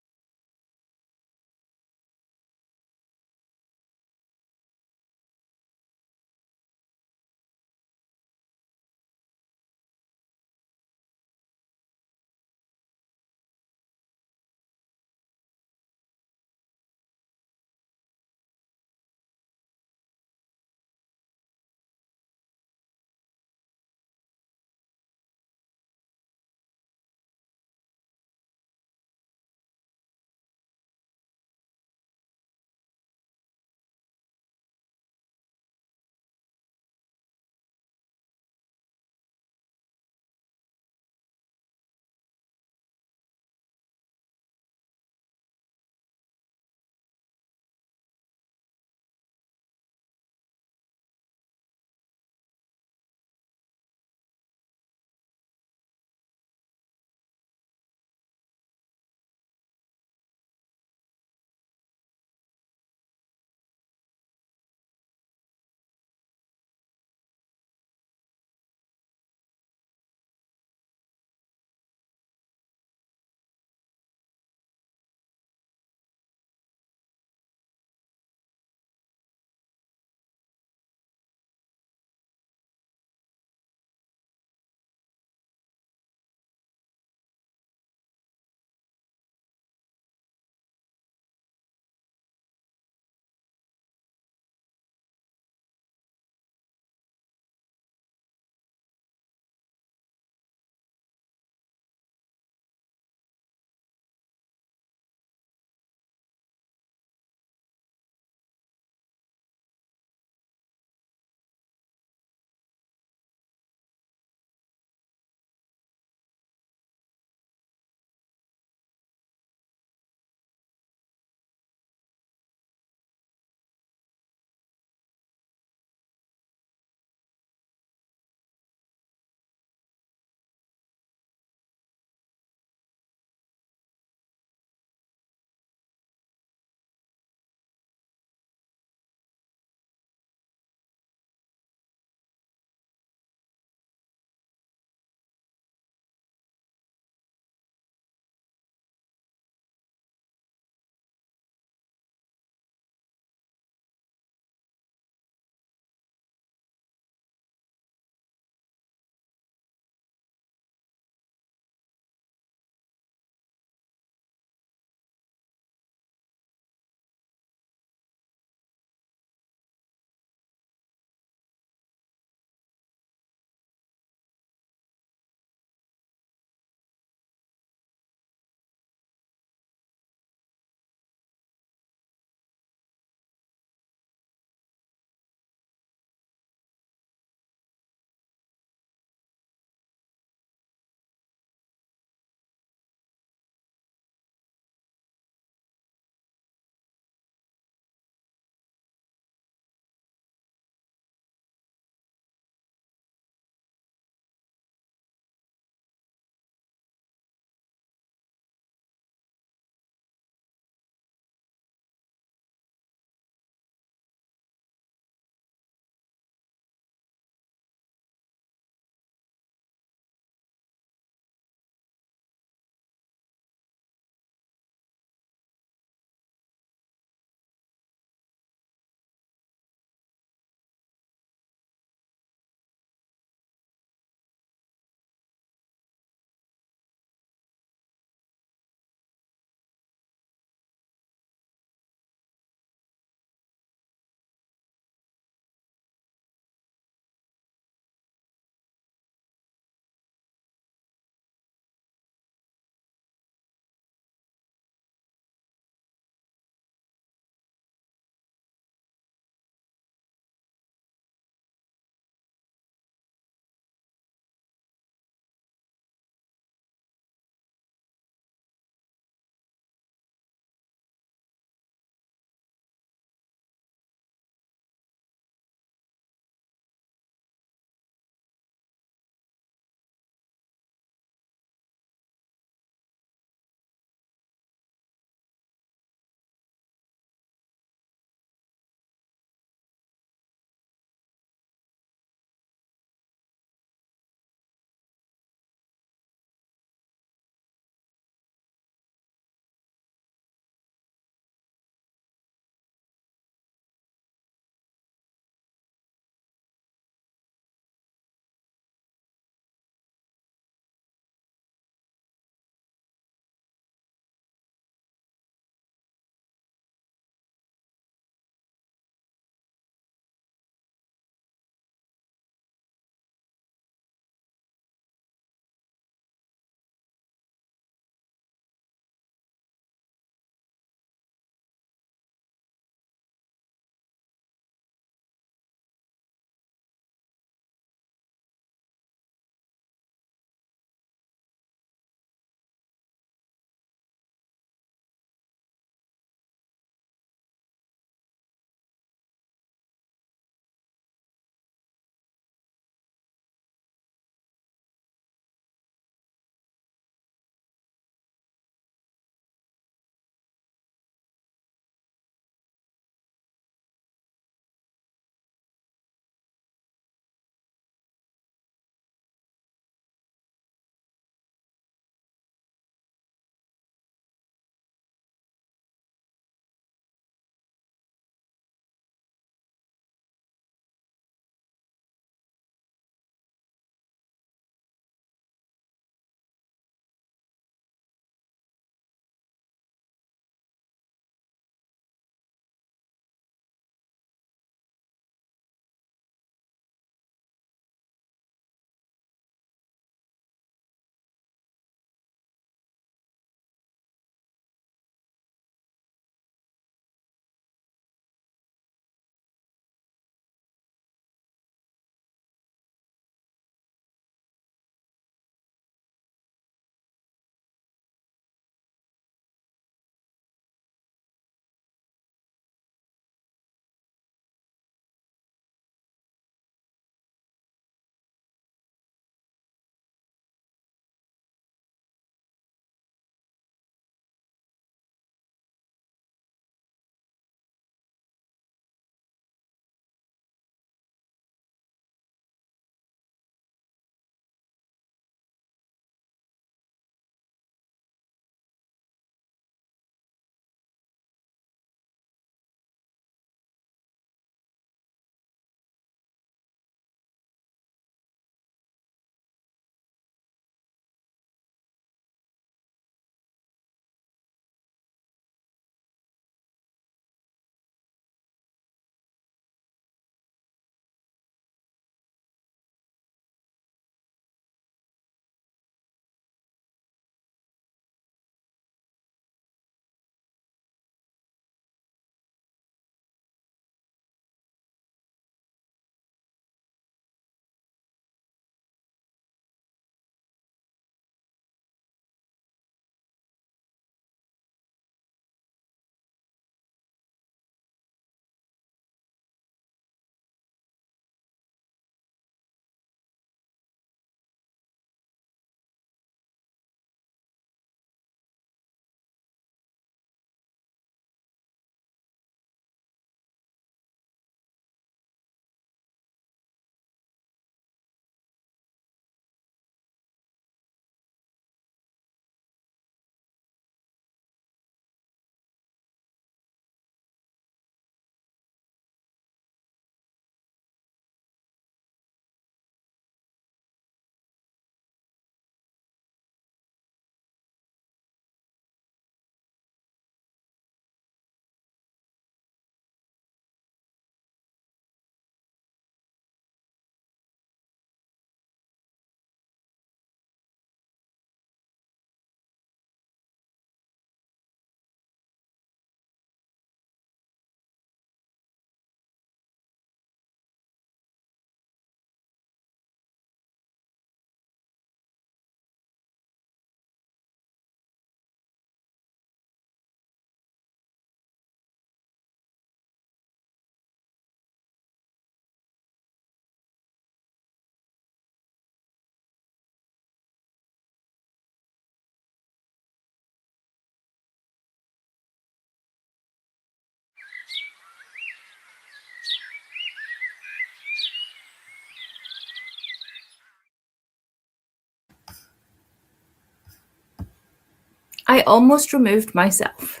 I almost removed myself.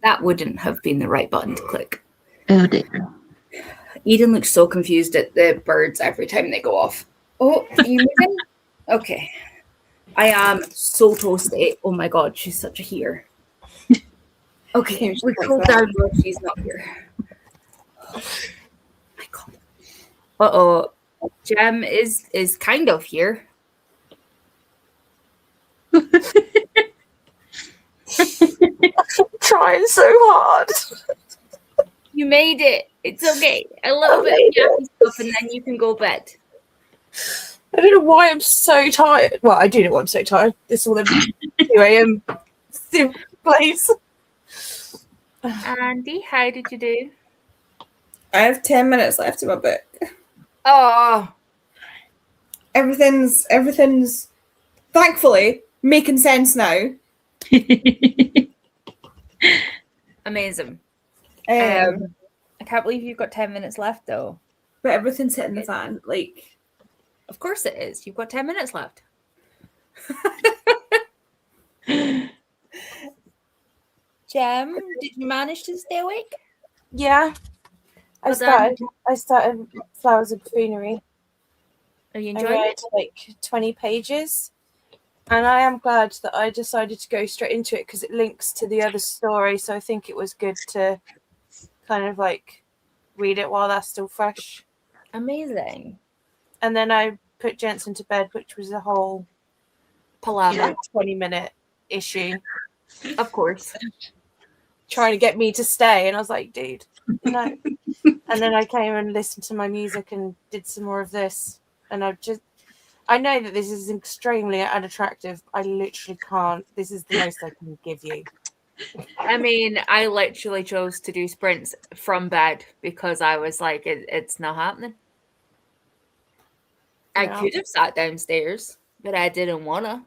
That wouldn't have been the right button to click. Oh dear. Eden looks so confused at the birds every time they go off. Oh, are you moving? Okay. I am so toasty. Oh my god, she's such a heater. Okay, we cool down while she's not here. Oh my god. Uh-oh. Jem is kind of here. Trying so hard. You made it. It's okay. A little bit of yappy stuff and then you can go bed. I don't know why I'm so tired. Well, I do know why I'm so tired. This all 2 a.m. place. Andy, how did you do? I have 10 minutes left in my book. Oh, Everything's thankfully making sense now. amazing. I can't believe you've got 10 minutes left, though. But everything's hitting the fan. Like, Of course it is. You've got 10 minutes left. Jem, did you manage to stay awake? Yeah. Well done. I started Flowers of Buffoonery. Are you I enjoying read it? like 20 pages. And I am glad that I decided to go straight into it because it links to the other story. So I think it was good to kind of like read it while that's still fresh. Amazing. And then I put Jensen to bed, which was a whole Palaver. 20-minute issue Of course. trying to get me to stay. And I was like, dude, no. And then I came and listened to my music and did some more of this. And I know that this is extremely unattractive. I literally can't. This is the most I can give you. I mean, I literally chose to do sprints from bed because I was like, it's not happening. I Yeah. could have sat downstairs, but I didn't want to.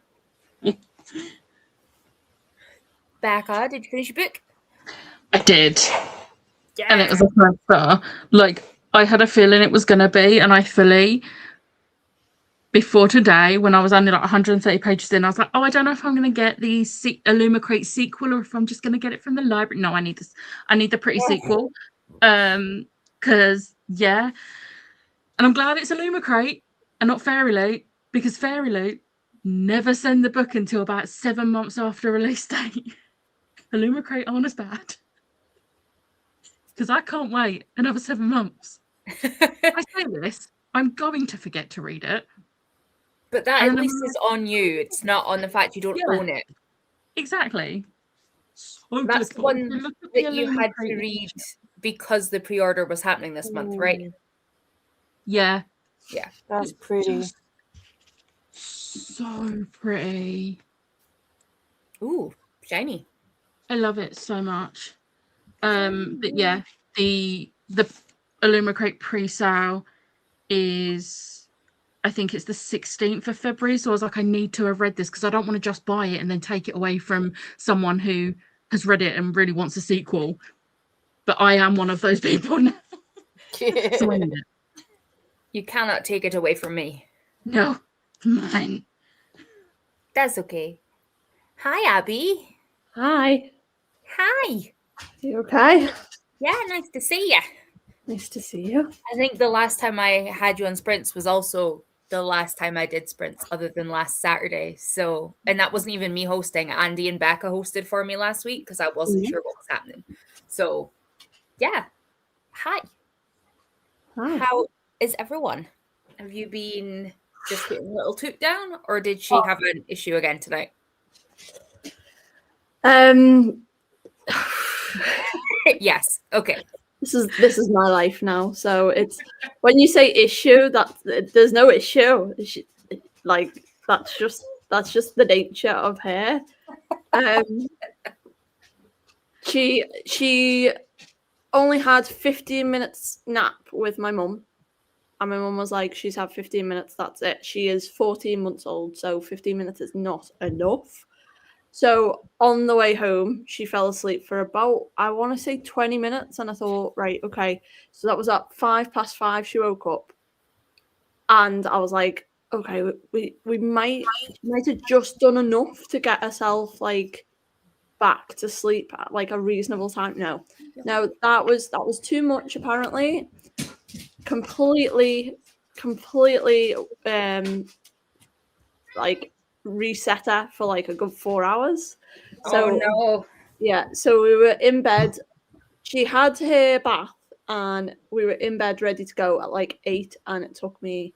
Becca, did you finish your book? I did. Yeah. And it was a 5-star. Like, I had a feeling it was going to be, and I fully, before today, when I was only like 130 pages in, I was like, oh, I don't know if I'm going to get the Illumicrate sequel or if I'm just going to get it from the library. No, I need this. I need the pretty sequel. Because, yeah. And I'm glad it's Illumicrate and not Fairy Loot, because Fairy Loot never send the book until about 7 months after release date. Illumicrate aren't as bad. Because I can't wait another 7 months. I say this, I'm going to forget to read it. But that at And least is on you. It's not on the fact you don't own it. Exactly. So That's the difficult. one Look at the that you had to Illumicrate read because the pre-order was happening this month, right? Yeah. Yeah. That's pretty. Just so pretty. Ooh, shiny. I love it so much. But yeah, the Illumicrate pre-sale is, I think it's the 16th of February. So I was like, I need to have read this because I don't want to just buy it and then take it away from someone who has read it and really wants a sequel. But I am one of those people now. So I need it. You cannot take it away from me. No, it's mine. That's okay. Hi, Abby. Hi. Hi. You okay? Yeah, nice to see you. Nice to see you. I think the last time I had you on sprints was also the last time I did sprints other than last Saturday. So, and that wasn't even me hosting. Andy and Becca hosted for me last week because I wasn't sure what was happening. So, yeah. Hi. Hi. How is everyone? Have you been just getting a little toot down, or did she have an issue again tonight? Yes. Okay. This is my life now. So it's when you say issue, that there's no issue. Like that's just the nature of her. She only had 15 minutes nap with my mum. And my mum was like, she's had 15 minutes, that's it. She is 14 months old, so 15 minutes is not enough. So on the way home, she fell asleep for about, I want to say 20 minutes. And I thought, right, okay. So that was at 5 past 5, she woke up. And I was like, okay, we might have just done enough to get herself like back to sleep at like a reasonable time. No, that was too much apparently. Completely like reset her for like a good 4 hours. So Oh no. yeah, so we were in bed. She had her bath and we were in bed ready to go at like 8, and it took me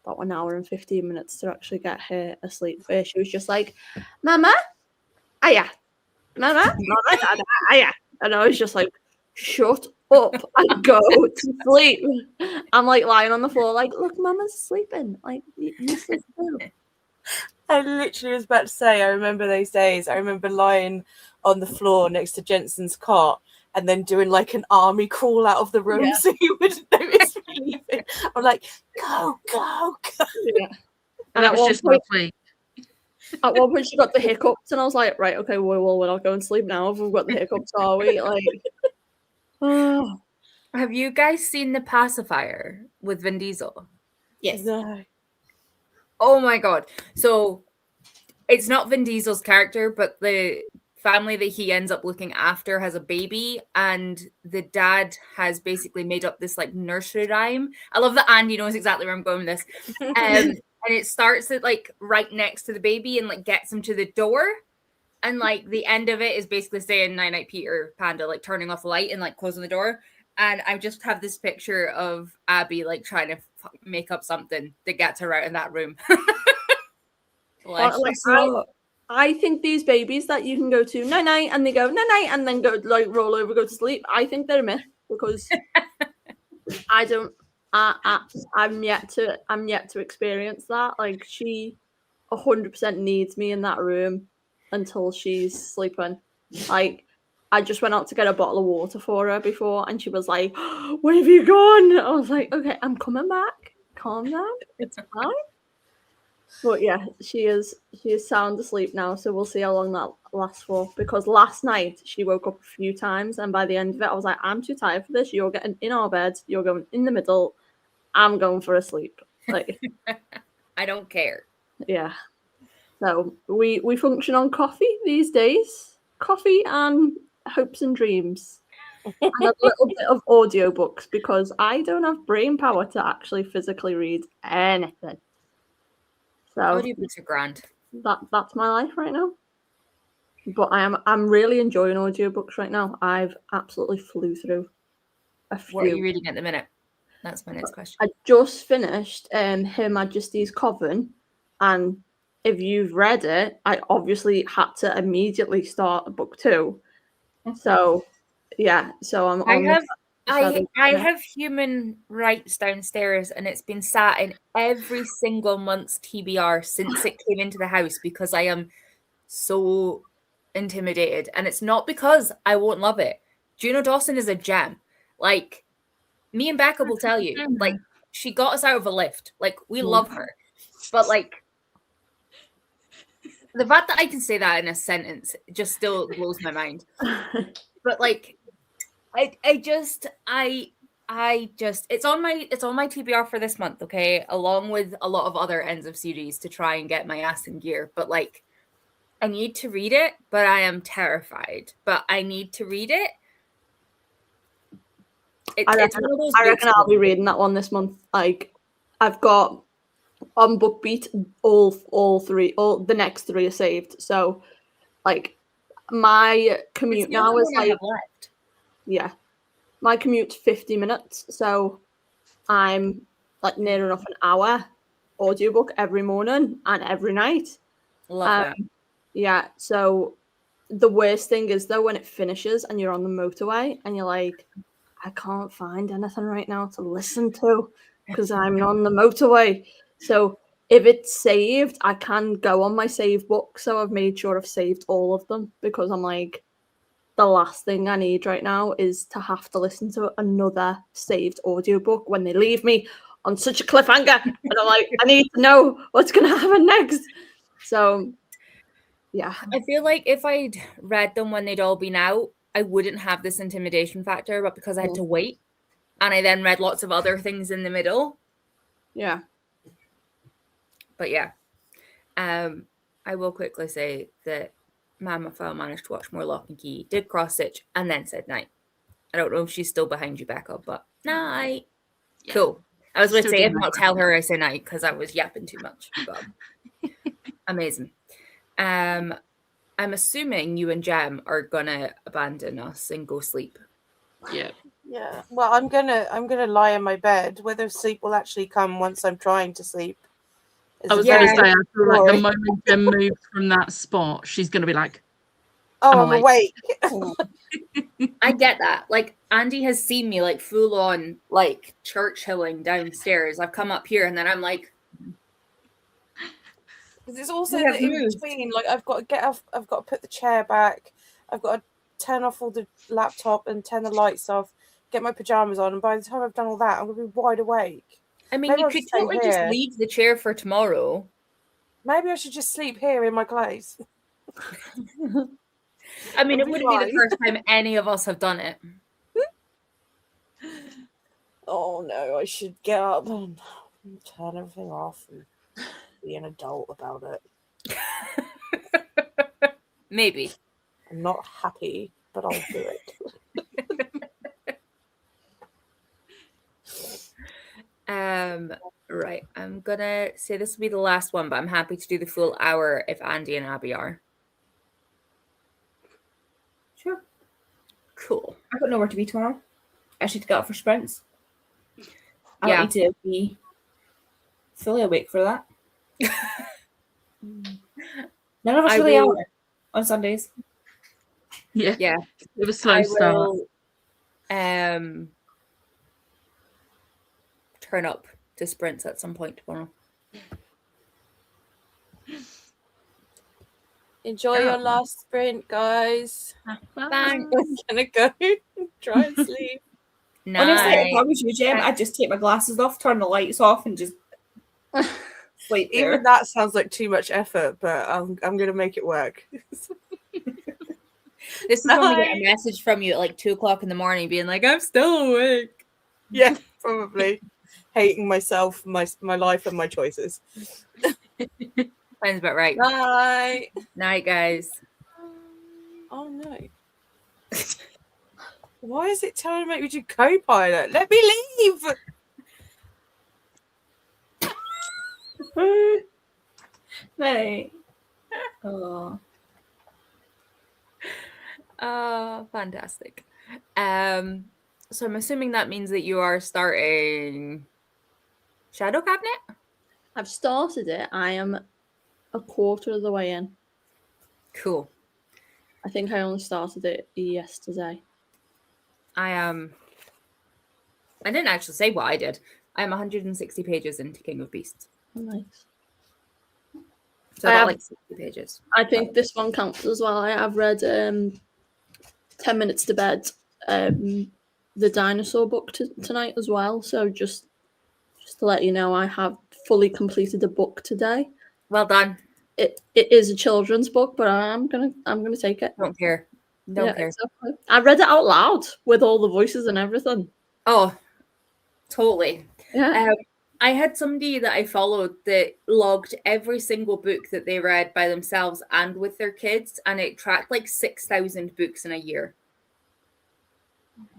about 1 hour and 15 minutes to actually get her asleep. Where she was just like, "Mama, aya, mama, dada, aya," and I was just like, "Shut up and go to sleep." I'm like lying on the floor, like, "Look, Mama's sleeping. Like, you sleep too." I literally was about to say, I remember those days. I remember lying on the floor next to Jensen's cot and then doing like an army crawl out of the room so you wouldn't notice me leaving. I'm like, go. Yeah. And that was just last week. At one point, she got the hiccups, and I was like, "Right, okay, well, we're not going to sleep now if we've got the hiccups, are we?" Like, oh. Have you guys seen The Pacifier with Vin Diesel? Yes. No. Oh my god. So it's not Vin Diesel's character, but the family that he ends up looking after has a baby, and the dad has basically made up this like nursery rhyme. I love that Andy knows exactly where I'm going with this. And it starts at like right next to the baby and like gets him to the door. And like the end of it is basically saying "Night Night Peter Panda," like turning off the light and like closing the door. And I just have this picture of Abby like trying to make up something that gets her out of that room. Like, I think these babies that you can go to night night and they go night night and then go like roll over, go to sleep. I think they're a myth because I don't. I'm yet to experience that. Like she 100% needs me in that room until she's sleeping. Like I just went out to get a bottle of water for her before, and she was like, "Where have you gone?" I was like, "Okay, I'm coming back. Calm down. It's fine." But yeah, she is sound asleep now, so we'll see how long that lasts for. Because last night she woke up a few times, and by the end of it, I was like, "I'm too tired for this. You're getting in our beds. You're going in the middle. I'm going for a sleep." Like, I don't care. yeah. So we function on coffee these days. Coffee and hopes and dreams. And a little bit of audiobooks because I don't have brain power to actually physically read anything. So Audiobooks are grand. that's my life right now. But I'm really enjoying audiobooks right now. I've absolutely flew through a few. What are you reading at the minute? That's my next question. I just finished Her Majesty's Coven, and if you've read it, I obviously had to immediately start book 2. So yeah, so I'm on I have Human Rights downstairs, and it's been sat in every single month's TBR since it came into the house because I am so intimidated. And it's not because I won't love it. Juno Dawson is a gem. Like, me and Becca will tell you, like, she got us out of a lift. Like, we love her. But, like, the fact that I can say that in a sentence just still blows my mind. But, like, I just it's on my TBR for this month, okay, along with a lot of other ends of series to try and get my ass in gear. But like, I need to read it, but I am terrified. But I need to read it. I reckon I'll be reading that one this month. Like, I've got on BookBeat all the next 3 are saved. So, like, my commute now is like left. Yeah, my commute's 50 minutes, so I'm like near enough an hour audiobook every morning and every night. Love that. Yeah, so the worst thing is though when it finishes and you're on the motorway and you're like, I can't find anything right now to listen to because I'm on the motorway. So if it's saved, I can go on my save book. So I've made sure I've saved all of them because I'm like, the last thing I need right now is to have to listen to another saved audiobook when they leave me on such a cliffhanger. And I'm like, I need to know what's going to happen next. So, yeah. I feel like if I'd read them when they'd all been out, I wouldn't have this intimidation factor, but because I had to wait and I then read lots of other things in the middle. Yeah. But yeah, I will quickly say that Mama Fowl managed to watch more Lock and Key, did cross stitch, and then said night. I don't know if she's still behind you, Becca, but night. Yeah. Cool. I was going to Still say, if doing not, that. tell her I say night because I was yapping too much. But amazing. I'm assuming you and Jem are gonna abandon us and go sleep. Yeah. Yeah. Well, I'm gonna lie in my bed. Whether sleep will actually come once I'm trying to sleep. I was going to say, I feel like the moment Jem moves from that spot, she's going to be like, oh, I'm I'm awake. I get that. Like, Andy has seen me like full on like Churchilling downstairs. I've come up here and then I'm like, Because it's also We have the in moved. between. Like I've got to get off. I've got to put the chair back. I've got to turn off all the laptop and turn the lights off. Get my pajamas on, and by the time I've done all that, I'm gonna be wide awake. I mean, Maybe you I'll could just stay totally just here. leave the chair for tomorrow. Maybe I should just sleep here in my clothes. I mean, it It'll be wouldn't be the fine. first time any of us have done it. Oh no, I should get up and turn everything off and be an adult about it. Maybe. I'm not happy, but I'll do it. Right. I'm gonna say this will be the last one, but I'm happy to do the full hour if Andy and Abby are. Sure. Cool. I've got nowhere to be tomorrow. I should get up for sprints. I Yeah. don't need to be fully awake for that. None of us I really will- are on Sundays. yeah, Yeah. it was a slow I start. will turn up to sprints at some point tomorrow. Enjoy your last sprint, guys. Thanks. I'm gonna go try and sleep. Honestly, if I Night. was you, Jem, I'd just take my glasses off, turn the lights off, and just sleep there. Even that sounds like too much effort, but I'm gonna make it work. This is when we get a message from you at like 2:00 in the morning being like, I'm still awake. Yeah, probably hating myself, my life, and my choices. Sounds about right. Bye. Night, guys. Oh no. Why is it telling me to co-pilot? Let me leave. Right. Oh. Fantastic. So I'm assuming that means that you are starting Shadow Cabinet? I've started it. I am a quarter of the way in. Cool. I think I only started it yesterday. I didn't actually say what I did. I am 160 pages into King of Beasts. Nice. So I I got have- like 60 pages. I think this one counts as well. I have read 10 Minutes to Bed, the dinosaur book tonight as well. So just to let you know, I have fully completed a book today. Well done. It is a children's book, but I'm gonna take it. Don't care. Don't care. Exactly. I read it out loud with all the voices and everything. Oh, totally. Yeah. I had somebody that I followed that logged every single book that they read by themselves and with their kids, and it tracked like 6,000 books in a year.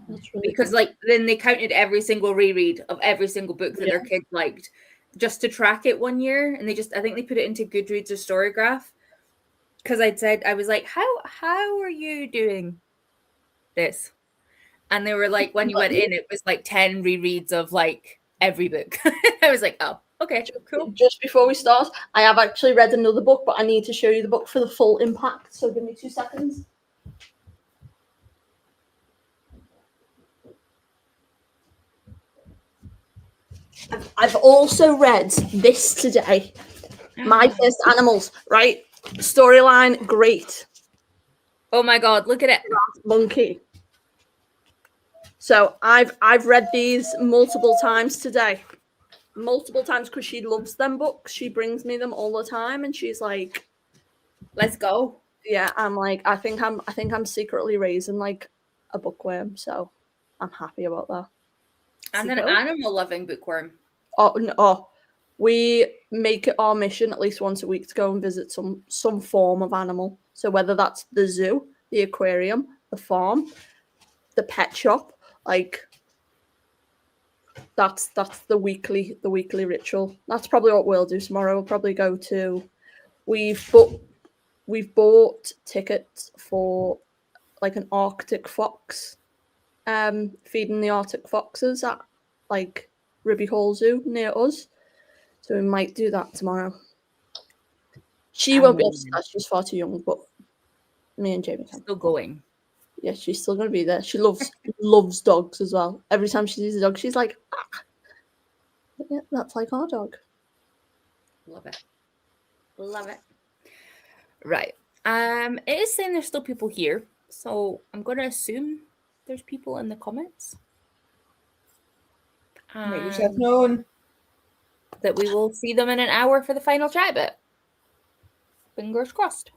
That's really Because like then they counted every single reread of every single book that their kids liked just to track it one year, and I think they put it into Goodreads or Storygraph. Because I was like, how are you doing this? And they were like, when you went in, it was like 10 rereads of like every book. I was like, oh, okay, cool. Just before we start, I have actually read another book, but I need to show you the book for the full impact. So give me 2 seconds. I've also read this today. My First Animals, right? Storyline, great. Oh my god, look at it. Monkey. So I've read these multiple times today. Multiple times because she loves them books. She brings me them all the time, and she's like, let's go. Yeah, I'm like, I think I'm secretly raising like a bookworm, so I'm happy about that. And an animal loving bookworm. Oh, we make it our mission at least once a week to go and visit some form of animal. So whether that's the zoo, the aquarium, the farm, the pet shop, like that's the weekly ritual. That's probably what we'll do tomorrow. We'll probably go to we've bought tickets for like an Arctic fox, feeding the Arctic foxes at like Ruby Hall Zoo near us. So we might do that tomorrow. She won't be able to do that. She's far too young, but me and Jamie can. Still going. Yeah, she's still gonna be there. She loves dogs as well. Every time she sees a dog, she's like, ah. Yeah, that's like our dog. Love it. Love it. Right. It is saying there's still people here, so I'm gonna assume there's people in the comments. Make yourself known. That we will see them in an hour for the final chat bit. Fingers crossed.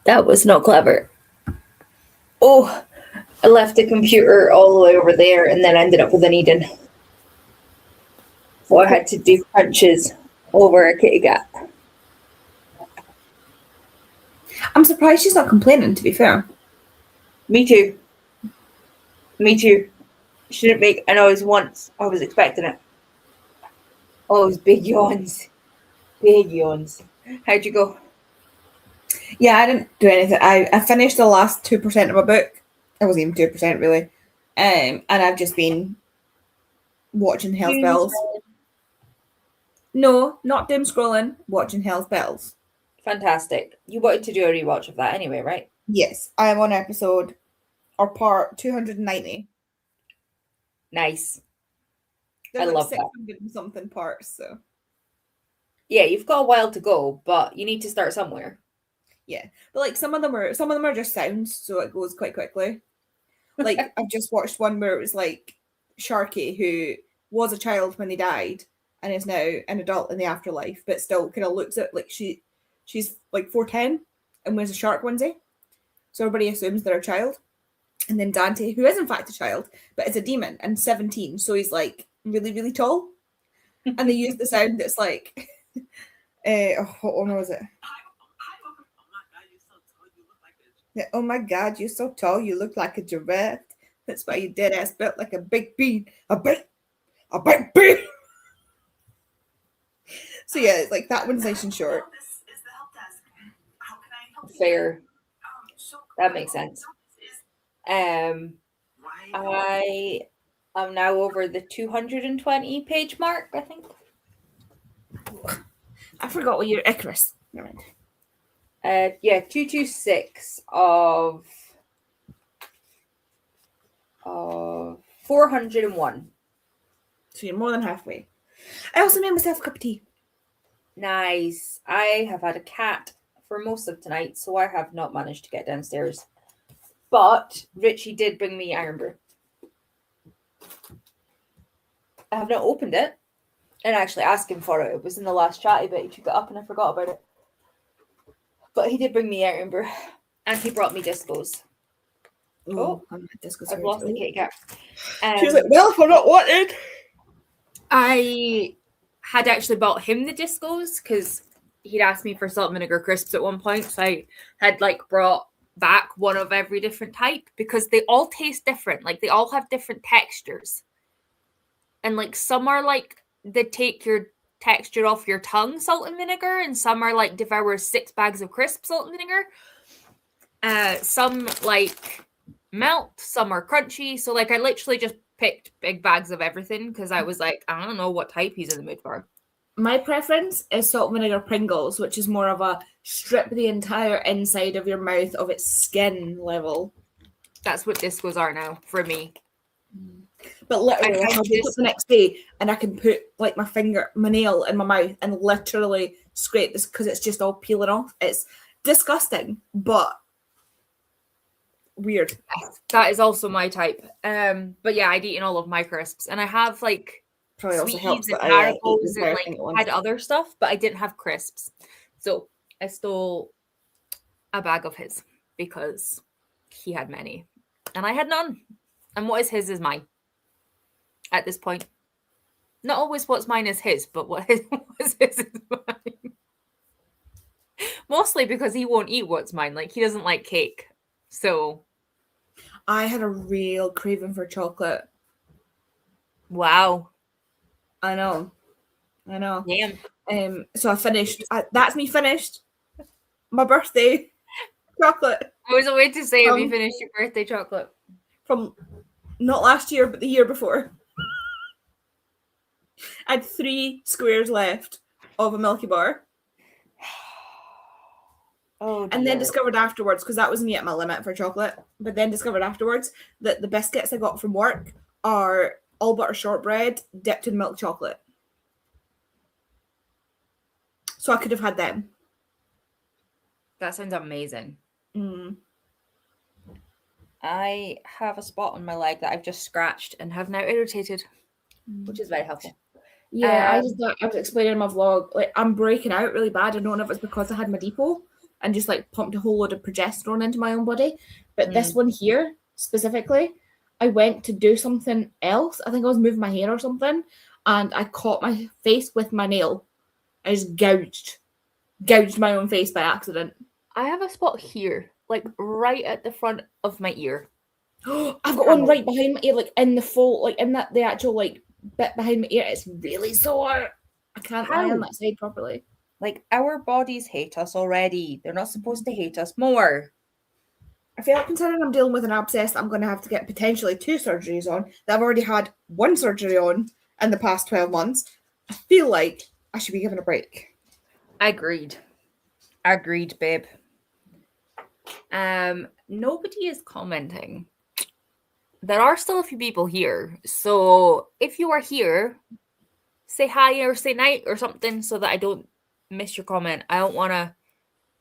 That was not clever. Oh, I left the computer all the way over there and then ended up with an Eden. So I had to do crunches over a kitty cat. I'm surprised she's not complaining, to be fair. Me too. Me too. She didn't make a noise once. I was expecting it. Oh, it was big yawns. Big yawns. How'd you go? Yeah, I didn't do anything. I finished the last 2% of my book. It wasn't even 2% really. And I've just been watching Hell's Bells. No, not doom scrolling, watching Hell's Bells. Fantastic. You wanted to do a rewatch of that anyway, right? Yes, I am on episode or part 290. Nice. There's I love that. 600 and something parts, so. Yeah, you've got a while to go, but you need to start somewhere. Yeah, but like some of them are just sounds, so it goes quite quickly. Like I've just watched one where it was like Sharky, who was a child when he died and is now an adult in the afterlife, but still kind of looks at like she's like 4'10" and wears a shark onesie, so everybody assumes they're a child. And then Dante, who is in fact a child but is a demon and 17, so he's like really really tall, and they use the sound that's like what one was it? Yeah, oh my God, you're so tall, you look like a giraffe. That's why you dead ass built like a big bean. A big bean. So yeah, it's like that one's nice and short. Fair. That makes sense. I am now over the 220 page mark, I think. I forgot what you're Icarus. Never mind. Yeah, 226 of 401. So you're more than halfway. I also made myself a cup of tea. Nice. I have had a cat for most of tonight, so I have not managed to get downstairs. But Richie did bring me Iron Brew. I have not opened it and actually asked him for it. It was in the last chatty bit. He took it up and I forgot about it. But he did bring me Iron Brew. And he brought me discos. Oh, discos. I've lost the kitty cat. She was like, well, if I'm not wanted. I had actually bought him the discos because he'd asked me for salt and vinegar crisps at one point. So I had like brought back one of every different type because they all taste different. Like they all have different textures. And like some are like they take your texture off your tongue, salt and vinegar, and some are like devour 6 bags of crisp salt and vinegar. Some like melt, some are crunchy. So like I literally just picked big bags of everything because I was like, I don't know what type he's in the mood for. My preference is salt and vinegar Pringles, which is more of a strip the entire inside of your mouth of its skin level. That's what discos are now for me. But literally, like, I'll wake up the next day and I can put like my nail in my mouth and literally scrape this because it's just all peeling off. It's disgusting, but weird. That is also my type. But yeah, I'd eaten all of my crisps, and I have like probably also helps and that Maribos and like had other stuff, but I didn't have crisps, so I stole a bag of his because he had many, and I had none. And what is his is mine. At this point, not always what's mine is his, but what is his is mine. Mostly because he won't eat what's mine. Like he doesn't like cake. So I had a real craving for chocolate. Wow. I know. Damn. So I finished. That's me finished. My birthday chocolate. I was waiting to say, have you finished your birthday chocolate? From not last year, but the year before. I had 3 squares left of a Milky Bar. Oh, and then discovered afterwards, because that was me at my limit for chocolate, but then discovered afterwards that the biscuits I got from work are all butter shortbread dipped in milk chocolate. So I could have had them. That sounds amazing. Mm. I have a spot on my leg that I've just scratched and have now irritated, which is very helpful. Yeah, I was explaining in my vlog, like I'm breaking out really bad. I don't know if it's because I had my depot, and just like pumped a whole load of progesterone into my own body. But this one here specifically, I went to do something else. I think I was moving my hair or something, and I caught my face with my nail. I just gouged my own face by accident. I have a spot here, like right at the front of my ear. I've got one right behind my ear, like in the fold, like in the actual like bit behind my ear. It's really sore. I can't lie on that side properly. Like, our bodies hate us already. They're not supposed to hate us more. I feel like considering I'm dealing with an abscess, I'm going to have to get potentially 2 surgeries on. That I've already had 1 surgery on in the past 12 months. I feel like I should be given a break. Agreed, babe. Nobody is commenting. There are still a few people here, so if you are here, say hi or say night or something so that I don't miss your comment. I don't want to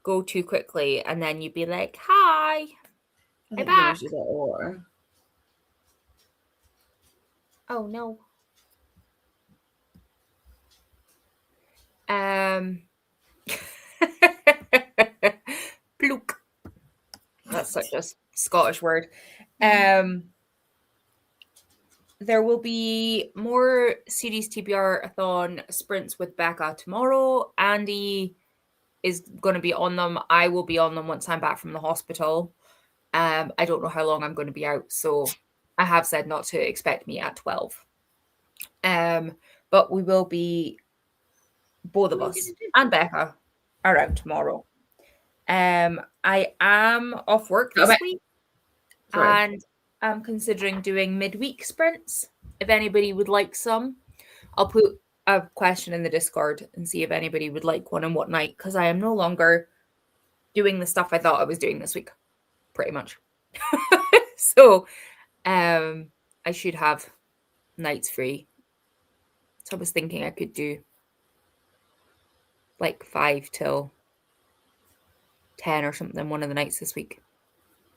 go too quickly and then you'd be like, hi, I'm back. Oh no. Plook. That's such a Scottish word. There will be more SeriesTBRathon sprints with Becca tomorrow. Andy is going to be on them. I will be on them once I'm back from the hospital. I don't know how long I'm going to be out, so I have said not to expect me at 12. But we will be, both of us and Becca, around tomorrow. I am off work this week. And I'm considering doing midweek sprints. If anybody would like some, I'll put a question in the Discord and see if anybody would like one and what night, because I am no longer doing the stuff I thought I was doing this week, pretty much. So I should have nights free. So I was thinking I could do like 5 till 10 or something one of the nights this week.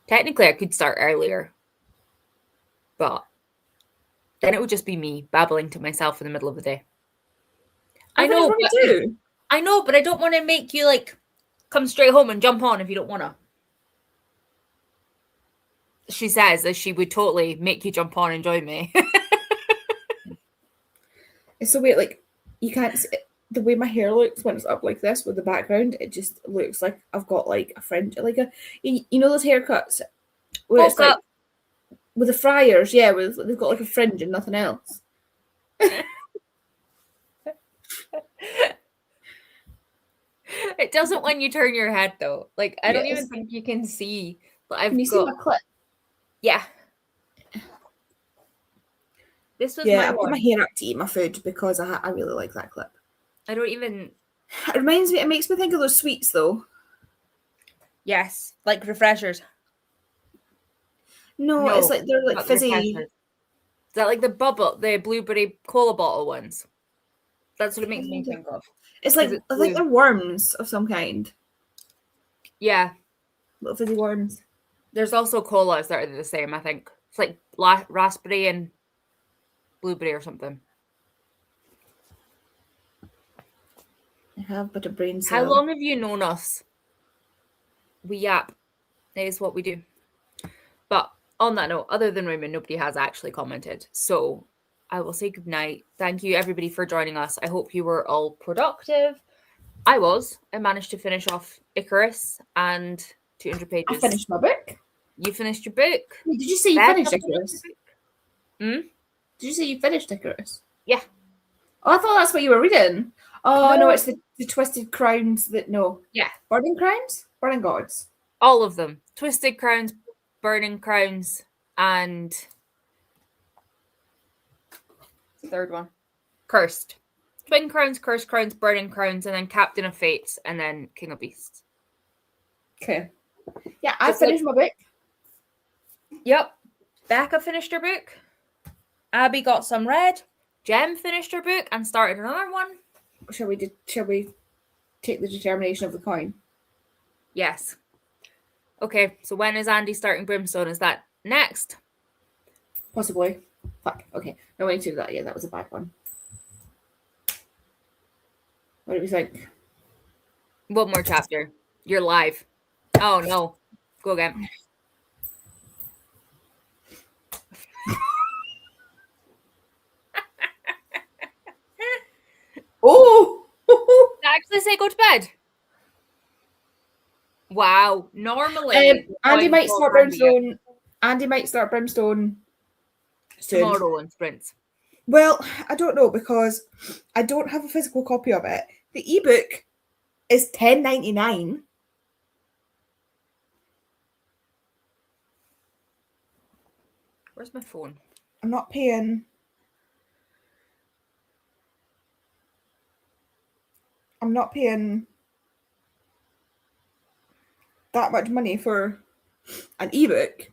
Technically, I could start earlier, but then it would just be me babbling to myself in the middle of the day. I know, but I don't want to make you like come straight home and jump on if you don't want to. She says that she would totally make you jump on and join me. It's so weird, like you can't see the way my hair looks when it's up like this with the background. It just looks like I've got like a fringe, like a you know those haircuts where it's like with the fryers, yeah, they've got like a fringe and nothing else. It doesn't when you turn your head though. Like I don't even think you can see. But I've got. See my clip? Yeah. This was I put my hair up to eat my food because I really like that clip. I don't even. It reminds me. It makes me think of those sweets though. Yes, like refreshers. No, it's like they're like fizzy. Refreshers. Is that like the blueberry cola bottle ones? That's what it makes me think of. It's like I think they're worms of some kind. Yeah, little fizzy worms. There's also colas that are the same. I think it's like raspberry and blueberry or something. I have but a brain cell. How long have you known us? We yap. That is what we do. But on that note, other than Raymond, nobody has actually commented. So I will say goodnight. Thank you, everybody, for joining us. I hope you were all productive. I was. I managed to finish off Icarus and 200 pages. I finished my book. You finished your book? Wait, did you say you finished Icarus? Did you say you finished Icarus? Yeah. Oh, I thought that's what you were reading. Oh, no, it's the Twisted Crowns that, no. Yeah. Burning Crowns? Burning Gods. All of them. Twisted Crowns, Burning Crowns, and the third one. Cursed. Twin Crowns, Cursed Crowns, Burning Crowns, and then Captain of Fates, and then King of Beasts. Okay. Yeah, I finished my book. Yep. Becca finished her book. Abby got some read. Jem finished her book and started another one. Shall we take the determination of the coin? Yes. Okay, so when is Andy starting Brimstone? Is that next? Possibly. Fuck. Okay. No, we need to do that. Yeah, that was a bad one. What do we think? One more chapter. You're live. Oh no. Go again. Oh! Did I actually say go to bed? Wow. Normally, Andy might Points start will be Brimstone. Andy might start Brimstone soon. tomorrow on Sprints. Well, I don't know because I don't have a physical copy of it. The ebook is $10.99. Where's my phone? I'm not paying. I'm not paying that much money for an ebook.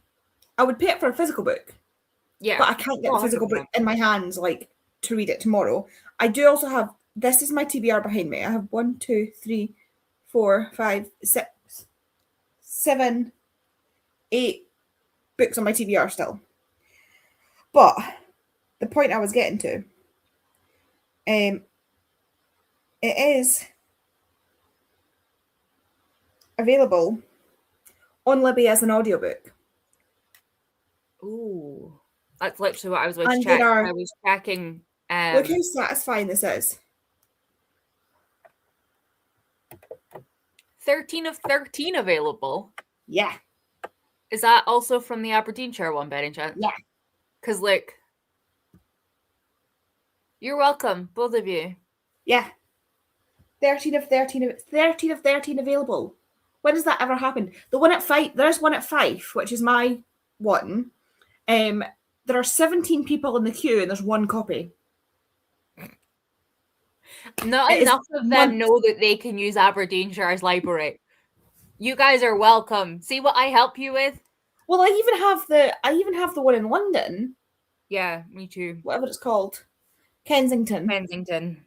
I would pay it for a physical book, Yeah. but I can't get Oh, the physical 100%. book in my hands like to read it tomorrow. I do also have. This is my TBR behind me. I have 1, 2, 3, 4, 5, 6, 7, 8 books on my TBR still. But the point I was getting to, it is available on Libby as an audiobook. Ooh. That's literally what I was about to And check. there are- I was checking. Look how satisfying this is. 13 of 13 available. Yeah. Is that also from the Aberdeenshire one, by any chance? Yeah. Because, look, you're welcome, both of you. Yeah. 13 of 13 available. When does that ever happen? The one at Fife, there's one at Fife, which is my one. There are 17 people in the queue and there's one copy. Not It is enough of them know that they can use Aberdeenshire's library. You guys are welcome. See what I help you with? Well, I even have the one in London, Yeah, me too. whatever it's called. Kensington. Kensington.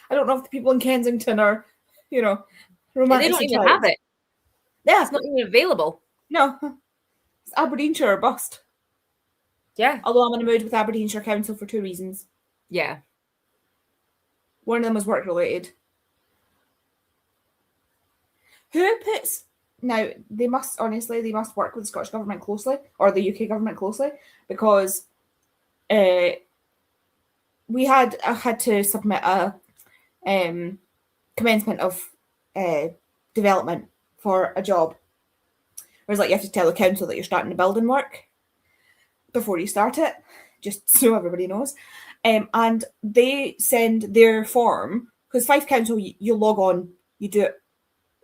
I don't know if the people in Kensington are, romantic. They don't even have it. Yeah. It's not even available. No. It's Aberdeenshire or bust. Yeah. Although I'm in a mood with Aberdeenshire Council for 2 reasons. Yeah. One of them was work related. Who puts now they must work with the Scottish government closely or the UK government closely because we had to submit a commencement of development for a job. Whereas like you have to tell the council that you're starting the building work before you start it, just so everybody knows. And they send their form because Fife Council you log on, you do it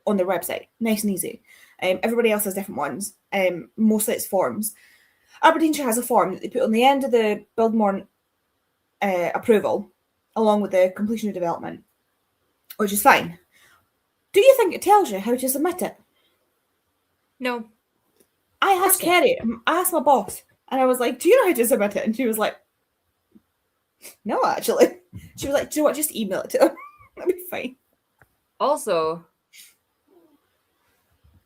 on their website, nice and easy. Everybody else has different ones. Mostly it's forms. Aberdeenshire has a form that they put on the end of the Buildmore approval, along with the completion of development, which is fine. Do you think it tells you how to submit it? No. I asked Kerry, I asked my boss, and I was like, do you know how to submit it? And she was like, no, actually. She was like, do you know what, just email it to them. That'd be fine. Also,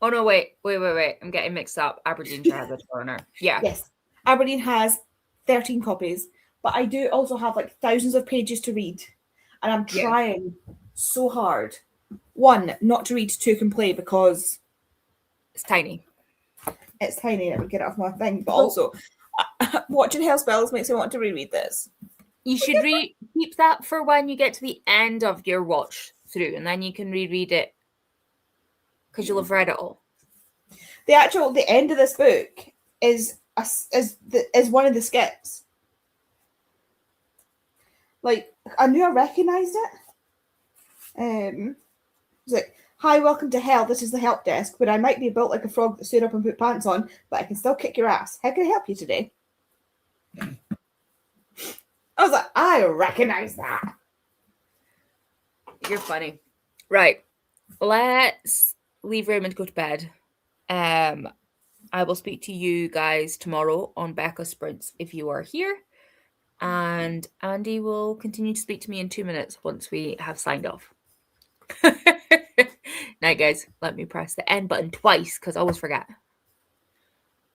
oh no, wait. I'm getting mixed up. Aberdeenshire has a corner. Yeah. Yes. Aberdeen has 13 copies, but I do also have like thousands of pages to read. And I'm trying so hard. One, not to read Two Can Play because it's tiny. It's tiny and I would get it off my thing. But also, watching Hellspells makes me want to reread this. You should keep that for when you get to the end of your watch through, and then you can reread it because you'll have read it all. The end of this book is one of the skits. Like I knew I recognised it. It's like, hi, welcome to hell. This is the help desk, but I might be built like a frog that stood up and put pants on, but I can still kick your ass. How can I help you today? I was like, I recognise that. You're funny. Right. Let's leave room and go to bed. I will speak to you guys tomorrow on Becca Sprints if you are here. And Andy will continue to speak to me in 2 minutes once we have signed off. Night, guys. Let me press the end button twice because I always forget.